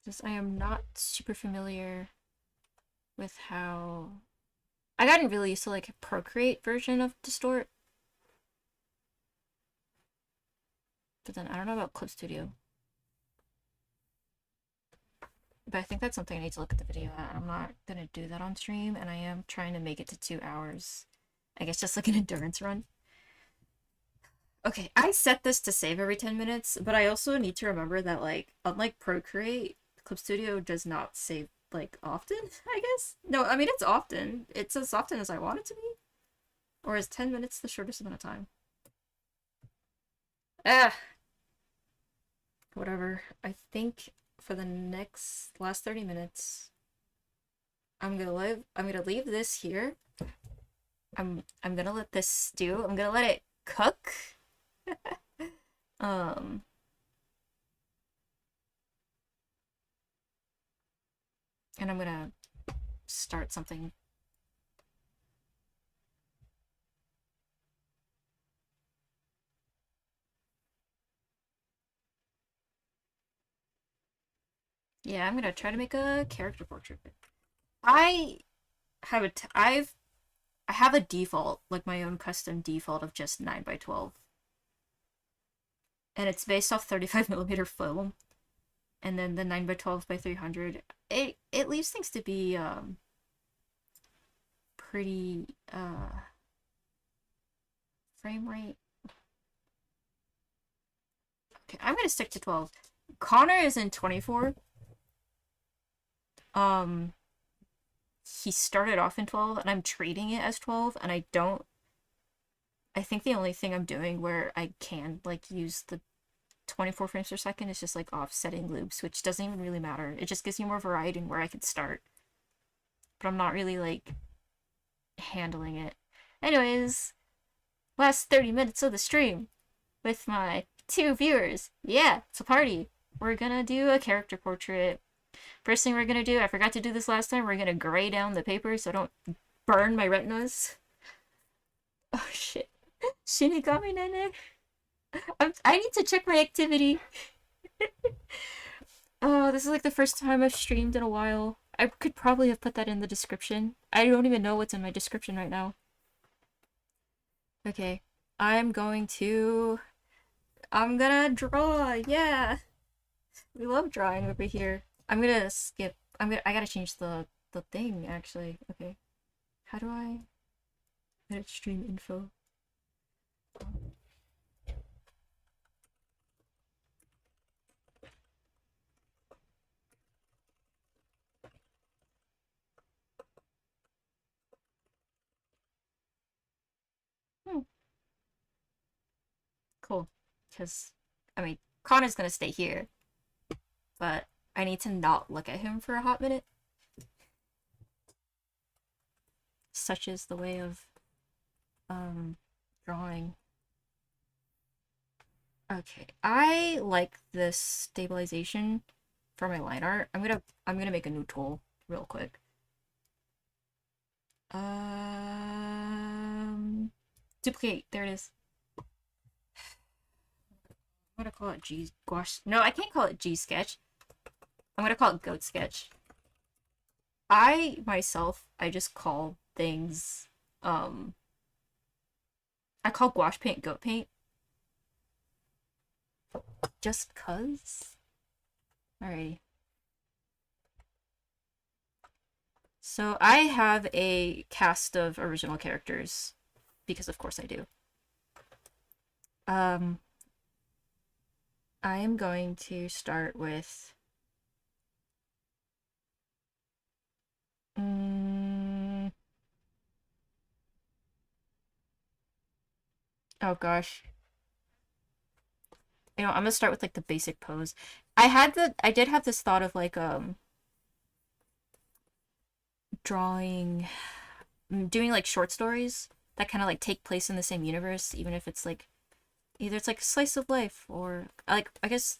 Just I am not super familiar with how I gotten really used to like a Procreate version of Distort. But then I don't know about Clip Studio. But I think that's something I need to look at the video at. I'm not gonna do that on stream, and I am trying to make it to 2 hours. I guess just like an endurance run. Okay, I set this to save every 10 minutes, but I also need to remember that, like, unlike Procreate, Clip Studio does not save, like, often, I guess? No, I mean, it's often. It's as often as I want it to be. Or is 10 minutes the shortest amount of time? Ah! Whatever. I think for the last 30 minutes, I'm gonna leave this here. I'm gonna let this stew. I'm gonna let it cook. Um, and I'm gonna start something. Yeah, I'm gonna try to make a character portrait. I have I have a default, like my own custom default of just 9 by 12. And it's based off 35mm film. And then the 9 by 12 by 300. It leaves things to be pretty frame rate. Okay, I'm gonna stick to 12. Connor is in 24. Um he started off in 12 and I'm treating it as 12 and I think the only thing I'm doing where I can like use the 24 frames per second is just like offsetting loops, which doesn't even really matter. It just gives you more variety in where I can start. But I'm not really like handling it. Anyways, last 30 minutes of the stream with my 2 viewers. Yeah, it's a party. We're gonna do a character portrait. First thing we're gonna do, I forgot to do this last time, we're gonna gray down the paper so I don't burn my retinas. Oh shit. Shinigami Nene. I need to check my activity. Oh, this is like the first time I've streamed in a while. I could probably have put that in the description. I don't even know what's in my description right now. Okay. I'm gonna draw. Yeah. We love drawing over here. I'm gonna skip. I gotta change the thing actually. Okay. How do I edit stream info? Hmm. cool. Because, I mean, Connor's gonna stay here, but I need to not look at him for a hot minute. Such is the way of drawing. Okay, I like this stabilization for my line art. I'm gonna make a new tool real quick. Duplicate. There it is. I'm gonna call it G gouache. No, I can't call it G sketch. I'm gonna call it goat sketch. I just call things I call gouache paint goat paint just cuz. Alrighty. So I have a cast of original characters because of course I do. Um I am going to start with oh gosh. I'm gonna start with like the basic pose. I did have this thought of like drawing doing like short stories that kind of like take place in the same universe, even if it's like either it's like a slice of life or like I guess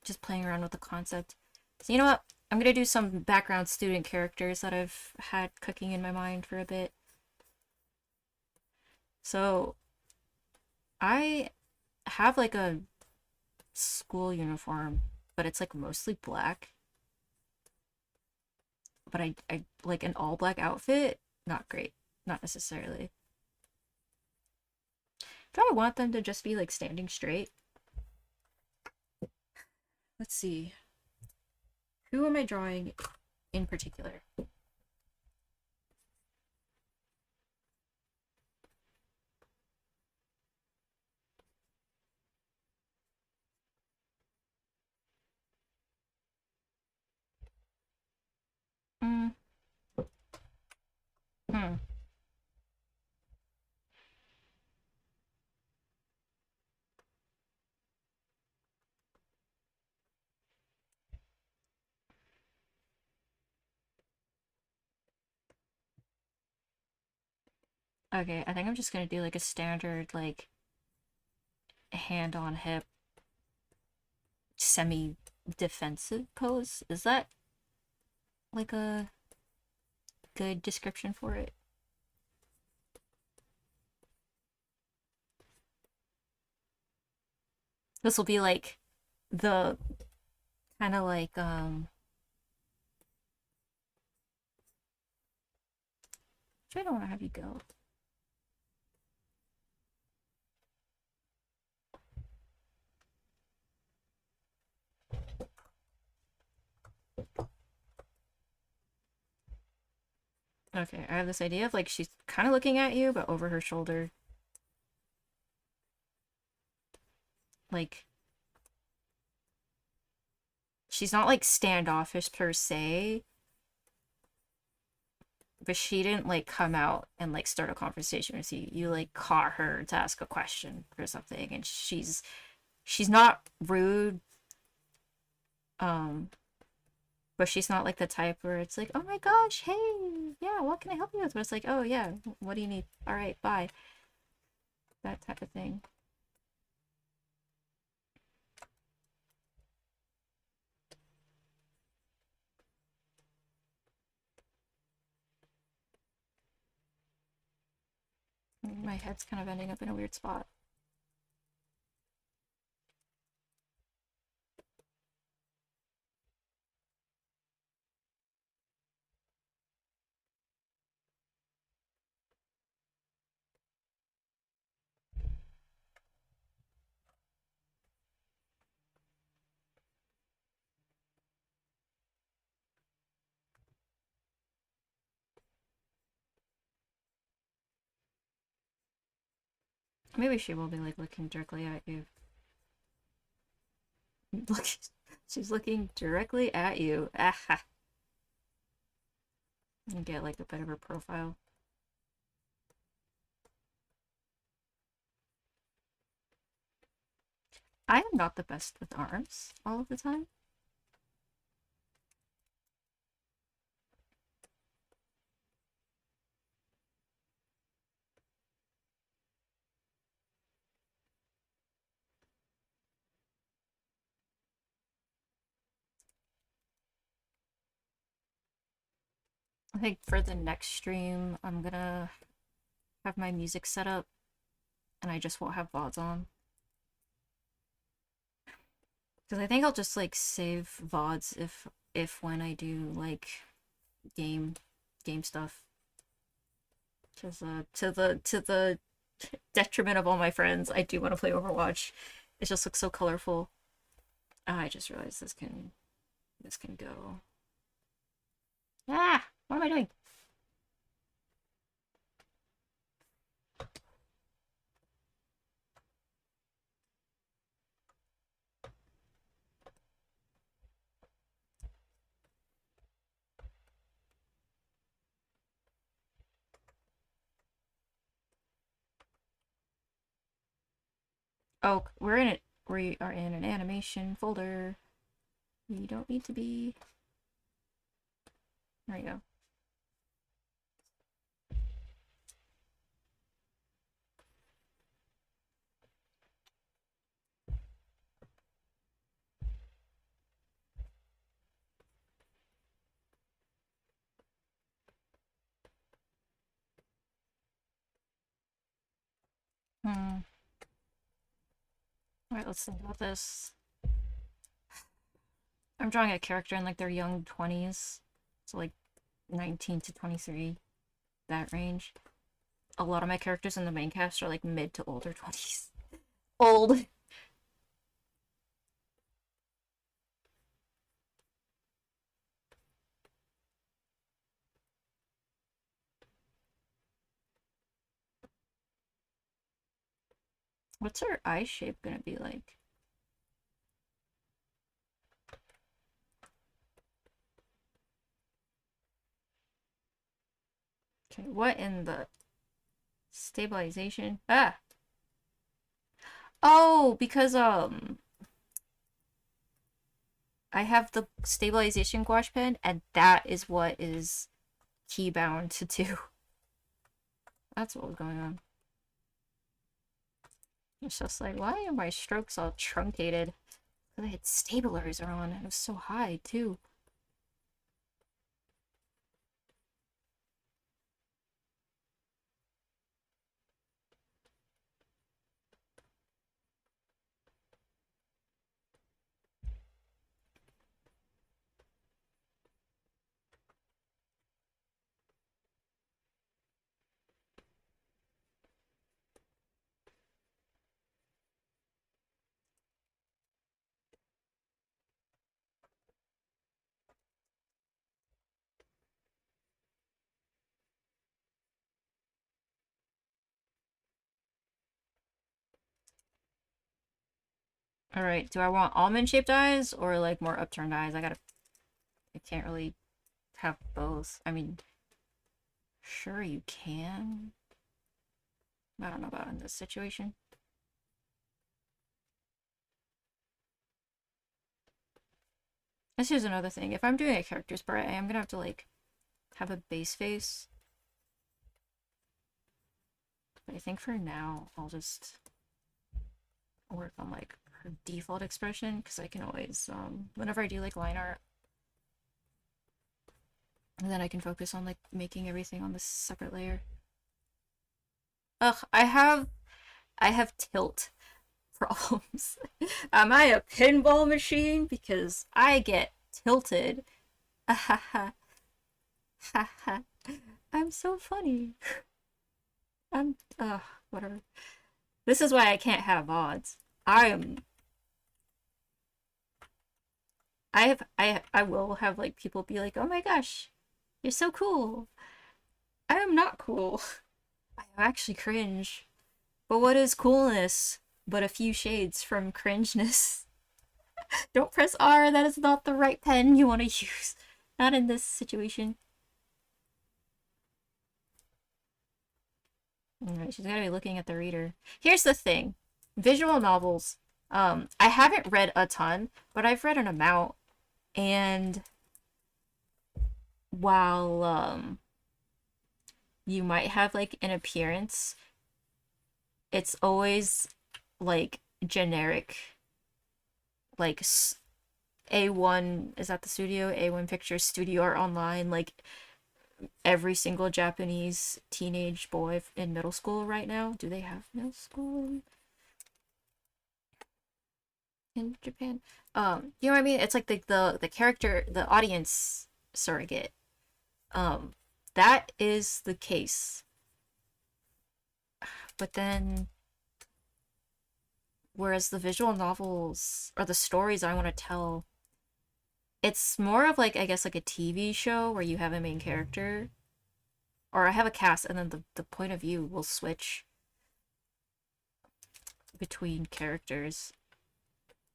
just playing around with the concept. So you know what? I'm gonna do some background student characters that I've had cooking in my mind for a bit. So I have like a school uniform, but it's like mostly black. But I like an all black outfit, not great. Not necessarily. Do I want them to just be like standing straight? Let's see. Who am I drawing in particular? Mm, hmm. Okay, I think I'm just gonna do like a standard like hand on hip semi defensive pose. Is that like a good description for it? This will be like the kind of like I don't want to have you go. Okay, I have this idea of like she's kind of looking at you, but over her shoulder. Like, she's not like standoffish per se, but she didn't like come out and like start a conversation with you. You like caught her to ask a question or something, and she's not rude, um, but she's not like the type where it's like, oh my gosh, hey, yeah, what can I help you with? But it's like, oh yeah, what do you need? All right, bye. That type of thing. My head's kind of ending up in a weird spot. Maybe she will be like looking directly at you. Look, she's looking directly at you. Aha. And get like a bit of her profile. I am not the best with arms all of the time. I think for the next stream, I'm gonna have my music set up and I just won't have VODs on. Because I think I'll just like save VODs if when I do like game game stuff. Because to the detriment of all my friends, I do want to play Overwatch. It just looks so colorful. I just realized this can go. Ah, what am I doing? Oh, we are in an animation folder. We don't need to be. There you go. Hmm. Alright, let's think about this. I'm drawing a character in like their young 20s. So like 19 to 23, that range. A lot of my characters in the main cast are like mid to older 20s. Old. What's her eye shape gonna be like? Okay, what in the stabilization? Ah! Oh, because I have the stabilization gouache pen, and that is what is keybound to do. That's what was going on. It's just like, why are my strokes all truncated? Because I had stabilizer on, and it was so high, too. Alright, do I want almond-shaped eyes or, like, more upturned eyes? I can't really have both. I mean, sure you can. I don't know about in this situation. This is another thing. If I'm doing a character sprite, I am gonna have to, like, have a base face. But I think for now, I'll just work on, like, her default expression, because I can always, whenever I do, like, line art, and then I can focus on, like, making everything on this separate layer. Ugh, I have tilt problems. Am I a pinball machine? Because I get tilted. Ha ha ha ha. I'm so funny. Whatever. This is why I can't have odds. I am. I will have like people be like, "Oh my gosh, you're so cool." I am not cool. I am actually cringe. But what is coolness? But a few shades from cringeness. Don't press R. That is not the right pen you want to use. Not in this situation. Alright, she's gotta be looking at the reader. Here's the thing. Visual novels I haven't read a ton, but I've read an amount, and while you might have like an appearance, it's always like generic, like A1 is at the studio, A1 Pictures Studio or online, like every single Japanese teenage boy in middle school right now. Do they have middle school in Japan? You know what I mean? It's like the character, the audience surrogate. Um, that is the case. But then, whereas the visual novels or the stories I want to tell, it's more of like, I guess, like a TV show where you have a main character, or I have a cast, and then the point of view will switch between characters.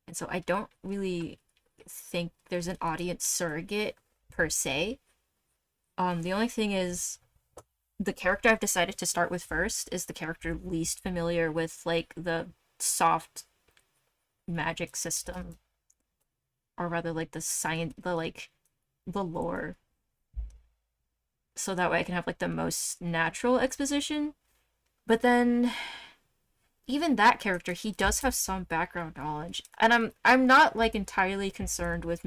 And so I don't really think there's an audience surrogate per se. The only thing is the character I've decided to start with first is the character least familiar with like the soft magic system, or rather like the science, the lore, so that way I can have like the most natural exposition. But then even that character, he does have some background knowledge, and I'm not like entirely concerned with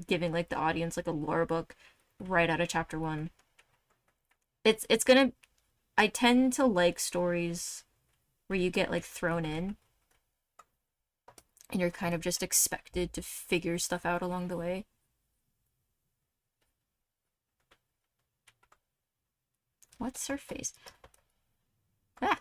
giving like the audience like a lore book right out of chapter 1. It's gonna I tend to like stories where you get like thrown in and you're kind of just expected to figure stuff out along the way. What's her face? Ah,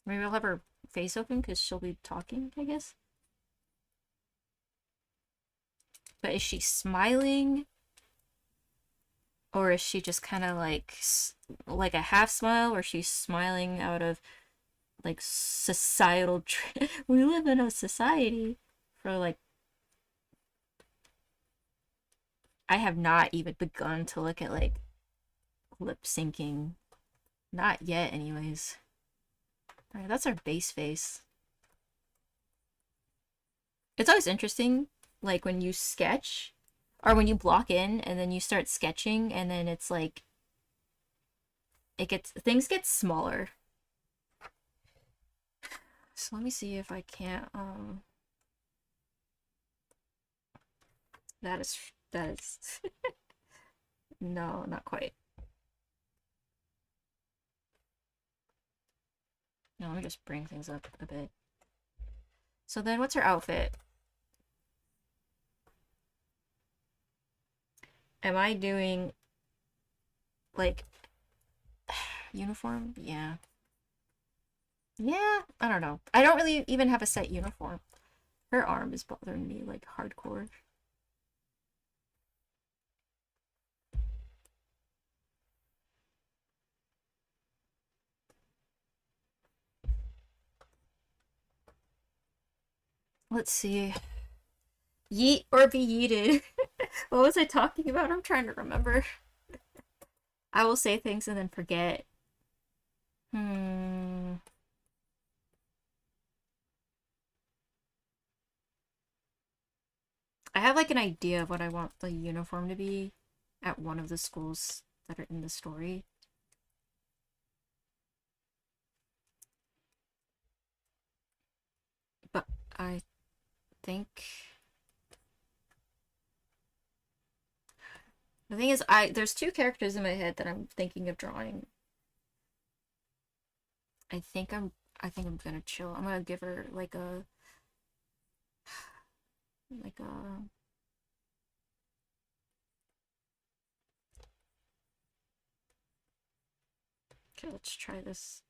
maybe I'll have her face open because she'll be talking, I guess. But is she smiling, or is she just kind of like a half smile, or she's smiling out of like societal we live in a society for like I have not even begun to look at like lip syncing. Not yet, anyways. All right, that's our base face. It's always interesting, like when you sketch or when you block in and then you start sketching, and then it's like things get smaller. So let me see if I can't that is no, not quite. No, let me just bring things up a bit. So then what's her outfit? Am I doing like uniform? Yeah. Yeah, I don't know. I don't really even have a set uniform. Her arm is bothering me like hardcore. Let's see. Yeet or be yeeted. What was I talking about? I'm trying to remember. I will say things and then forget. Hmm. I have like an idea of what I want the uniform to be at one of the schools that are in the story. But I think the thing is there's two characters in my head that I'm thinking of drawing. I think I'm I think I'm gonna chill. I'm gonna give her like a okay, let's try this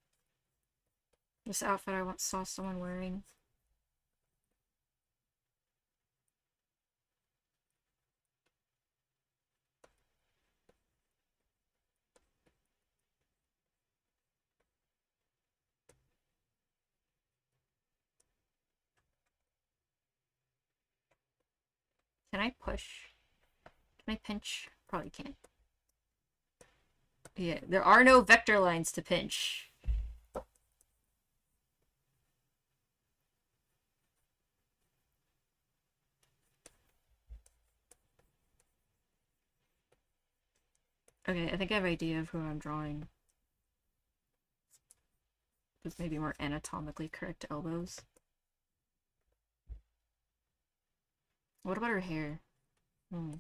outfit I once saw someone wearing. Can I push? Can I pinch? Probably can't. Yeah, there are no vector lines to pinch. Okay, I think I have an idea of who I'm drawing. With maybe more anatomically correct elbows. What about her hair? Hmm.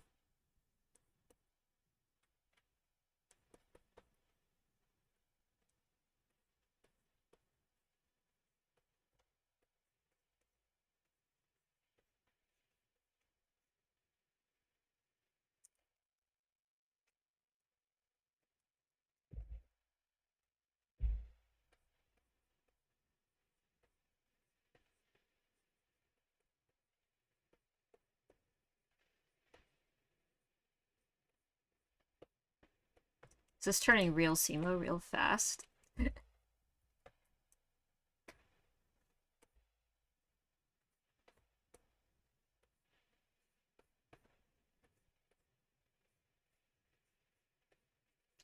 Is this turning real Simo real fast?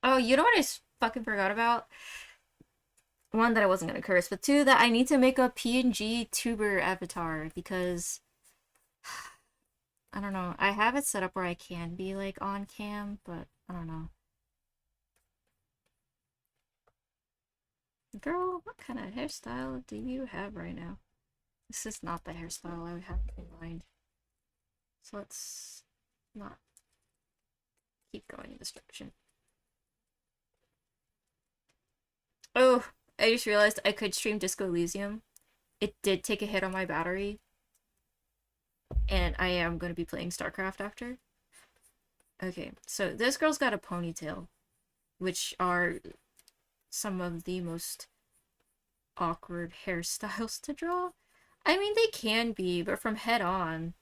Oh, you know what I fucking forgot about? One, that I wasn't gonna curse, but two, that I need to make a PNG tuber avatar because I don't know. I have it set up where I can be like on cam, but I don't know. Girl, what kind of hairstyle do you have right now? This is not the hairstyle I would have in mind. So let's not keep going in this direction. Oh, I just realized I could stream Disco Elysium. It did take a hit on my battery, and I am going to be playing StarCraft after. Okay, so this girl's got a ponytail, which are some of the most awkward hairstyles to draw. I mean, they can be, but from head on,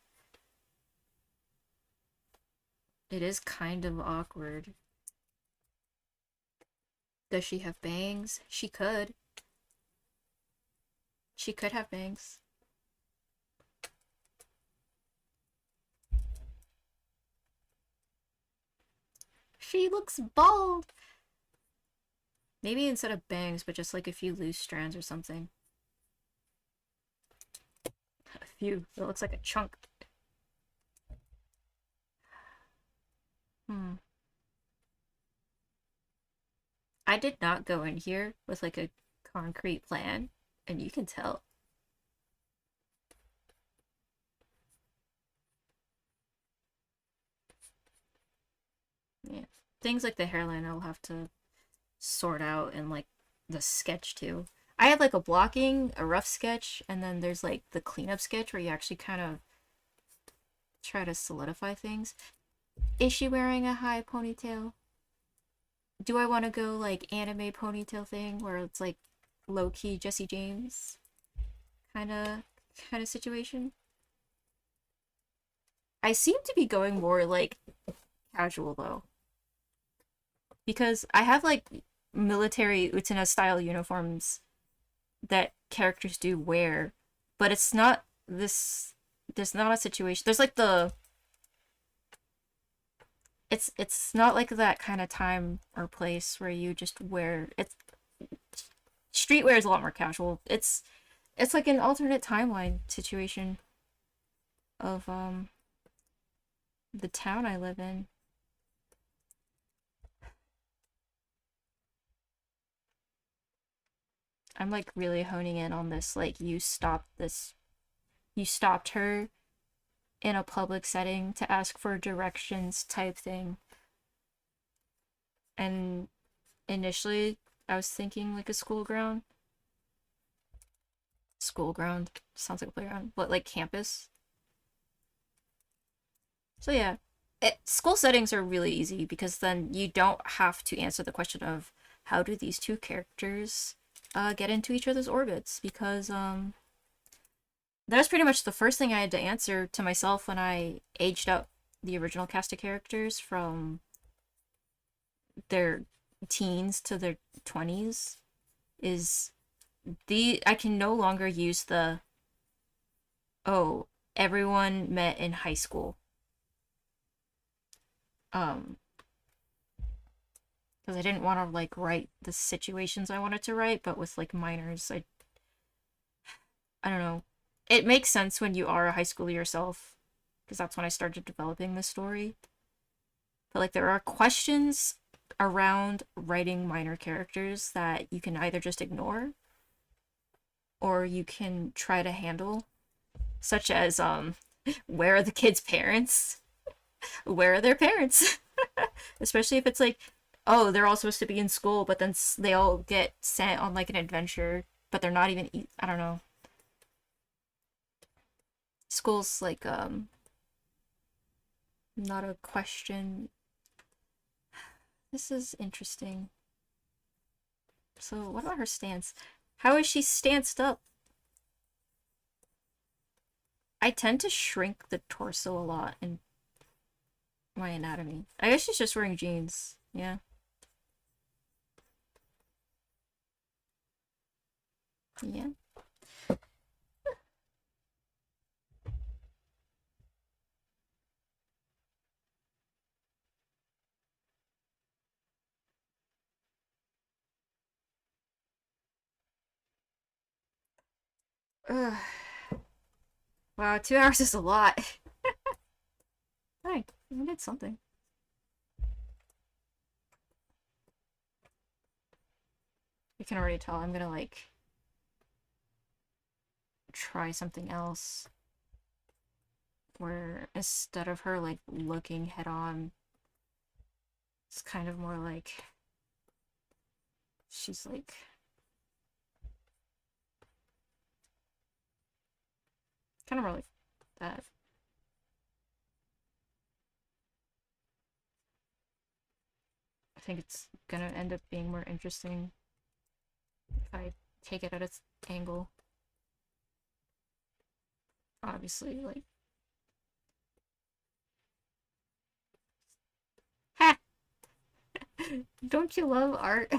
it is kind of awkward. Does she have bangs? She could. She could have bangs. She looks bald! Maybe instead of bangs, but just like a few loose strands or something. A few. It looks like a chunk. Hmm. I did not go in here with like a concrete plan, and you can tell. Yeah. Things like the hairline I'll have to sort out in like the sketch too. I have like a blocking, a rough sketch, and then there's like the cleanup sketch where you actually kind of try to solidify things. Is she wearing a high ponytail? Do I want to go like anime ponytail thing where it's like low key Jesse James kind of situation? I seem to be going more like casual though, because I have like military Utena style uniforms that characters do wear, but it's not this. There's not a situation. There's like the. It's not like that kind of time or place where you just wear it's streetwear is a lot more casual. It's like an alternate timeline situation of the town I live in. I'm like really honing in on this like you stopped her in a public setting to ask for directions type thing. And initially I was thinking like a school ground. School ground sounds like a playground, but like campus. So yeah, school settings are really easy because then you don't have to answer the question of how do these two characters get into each other's orbits because that was pretty much the first thing I had to answer to myself when I aged up the original cast of characters from their teens to their 20s is the I can no longer use the oh everyone met in high school Um, because I didn't want to like write the situations I wanted to write, but with like minors, I don't know. It makes sense when you are a high schooler yourself, because that's when I started developing the story. But like there are questions around writing minor characters that you can either just ignore or you can try to handle, such as where are the kids' parents? Where are their parents? Especially if it's like, oh, they're all supposed to be in school, but then they all get sent on like an adventure, but they're not even. I don't know. School's like not a question. This is interesting. So what about her stance? How is she stanced up? I tend to shrink the torso a lot in my anatomy. I guess she's just wearing jeans. Yeah. Yeah. Ugh. Wow, 2 hours is a lot. Hey, I did something. You can already tell I'm gonna like try something else where instead of her like looking head on, it's kind of more like she's like kind of more like that. I think it's gonna end up being more interesting if I take it at its angle. Obviously, like, ha! Don't you love art?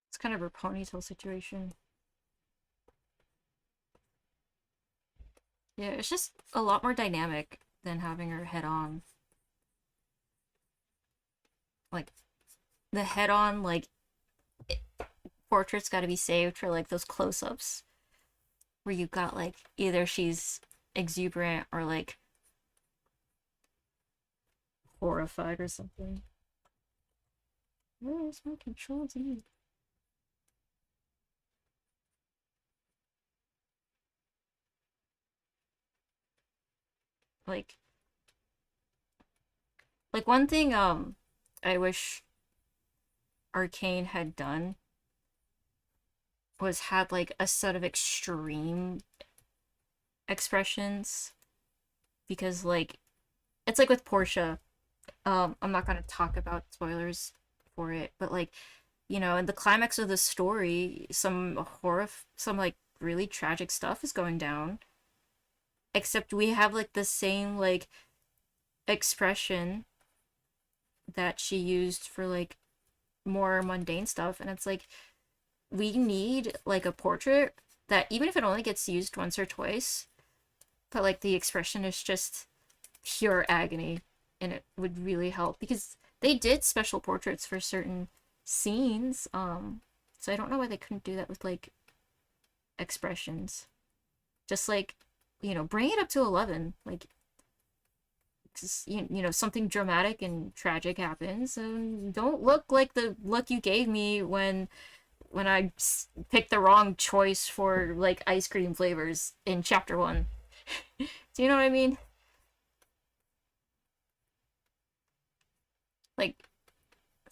It's kind of her ponytail situation. Yeah, it's just a lot more dynamic than having her head on. Like, the head on, like, portrait's gotta be saved for, like, those close ups where you've got, like, either she's exuberant or, like, horrified or something. Where's my control Z? Like, one thing, I wish Arcane had done was had, like, a set of extreme expressions because, like, it's like with Portia. I'm not gonna talk about spoilers for it, but like, in the climax of the story, some like really tragic stuff is going down. Except we have like the same like expression that she used for like more mundane stuff, and it's like we need like a portrait that even if it only gets used once or twice, but like the expression is just pure agony, and it would really help because they did special portraits for certain scenes. So I don't know why they couldn't do that with like expressions. Just like, bring it up to 11. Like, something dramatic and tragic happens, and don't look like the look you gave me when I picked the wrong choice for like ice cream flavors in chapter 1. Do you know what I mean?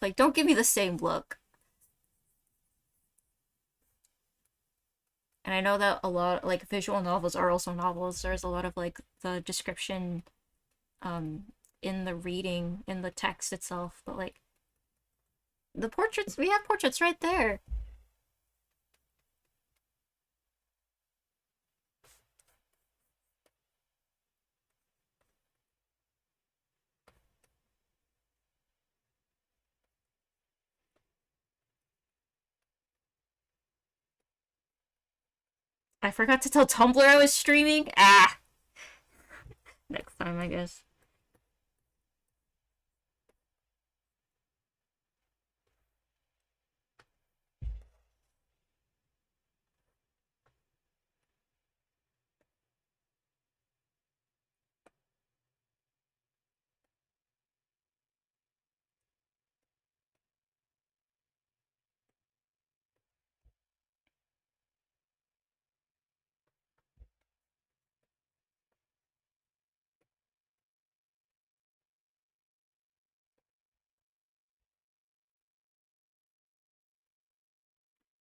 Like, don't give me the same look. And I know that a lot like visual novels are also novels. There's a lot of like the description um in the reading in the text itself, but like The portraits, we have portraits right there. I forgot to tell Tumblr I was streaming. Ah, next time, I guess.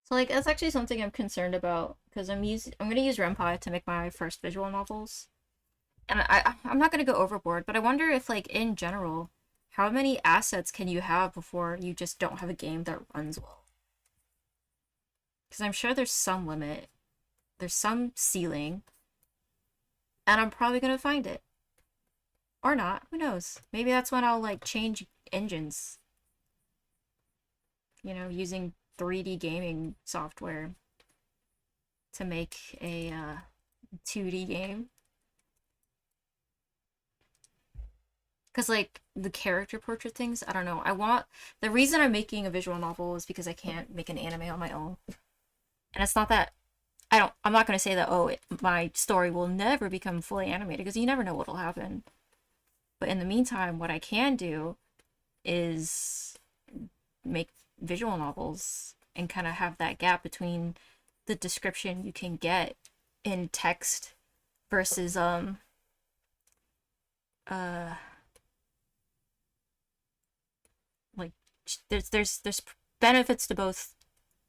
So like that's actually something I'm concerned about because I'm gonna use Ren'Py to make my first visual novels, and I'm not gonna go overboard, but I wonder if like in general, how many assets can you have before you just don't have a game that runs well? Because I'm sure there's some limit, there's some ceiling, and I'm probably gonna find it or not. Who knows? Maybe that's when I'll like change engines. Using 3D gaming software to make a 2D game. Because, like, the character portrait things, I don't know. The reason I'm making a visual novel is because I can't make an anime on my own. And it's not that, I'm not going to say that, my story will never become fully animated, because you never know what'll happen. But in the meantime, what I can do is make visual novels and kind of have that gap between the description you can get in text versus uh like there's benefits to both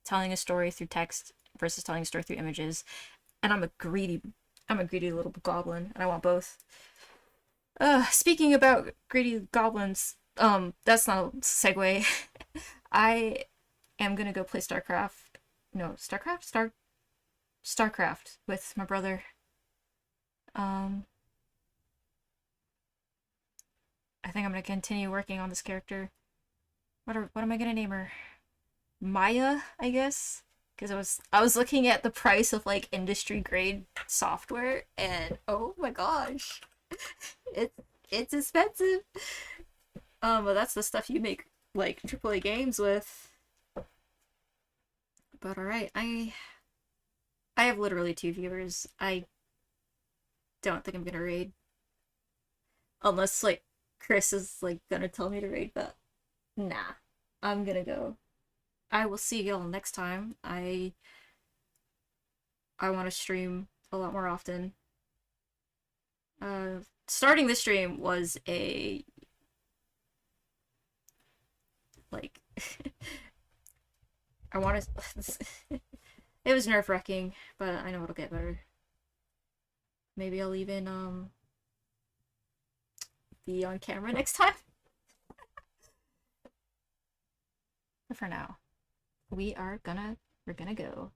telling a story through text versus telling a story through images, and I'm a greedy little goblin and I want both. Speaking about greedy goblins, that's not a segue. I am gonna go play StarCraft. No, StarCraft with my brother. um I think I'm gonna continue working on this character. What am I gonna name her? Maya, I guess. Because I was looking at the price of like industry grade software, and oh my gosh, it's it's expensive. But that's the stuff you make like AAA games with. But all right, I have literally two viewers. I don't think I'm gonna raid unless like Chris is like gonna tell me to raid, but nah, I'm gonna go. I will see y'all next time. I want to stream a lot more often. Starting the stream was a like I want to. It was nerve wracking, but I know it'll get better. Maybe I'll even be on camera next time. But for now, we're gonna go.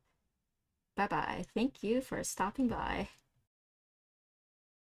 Bye bye. Thank you for stopping by.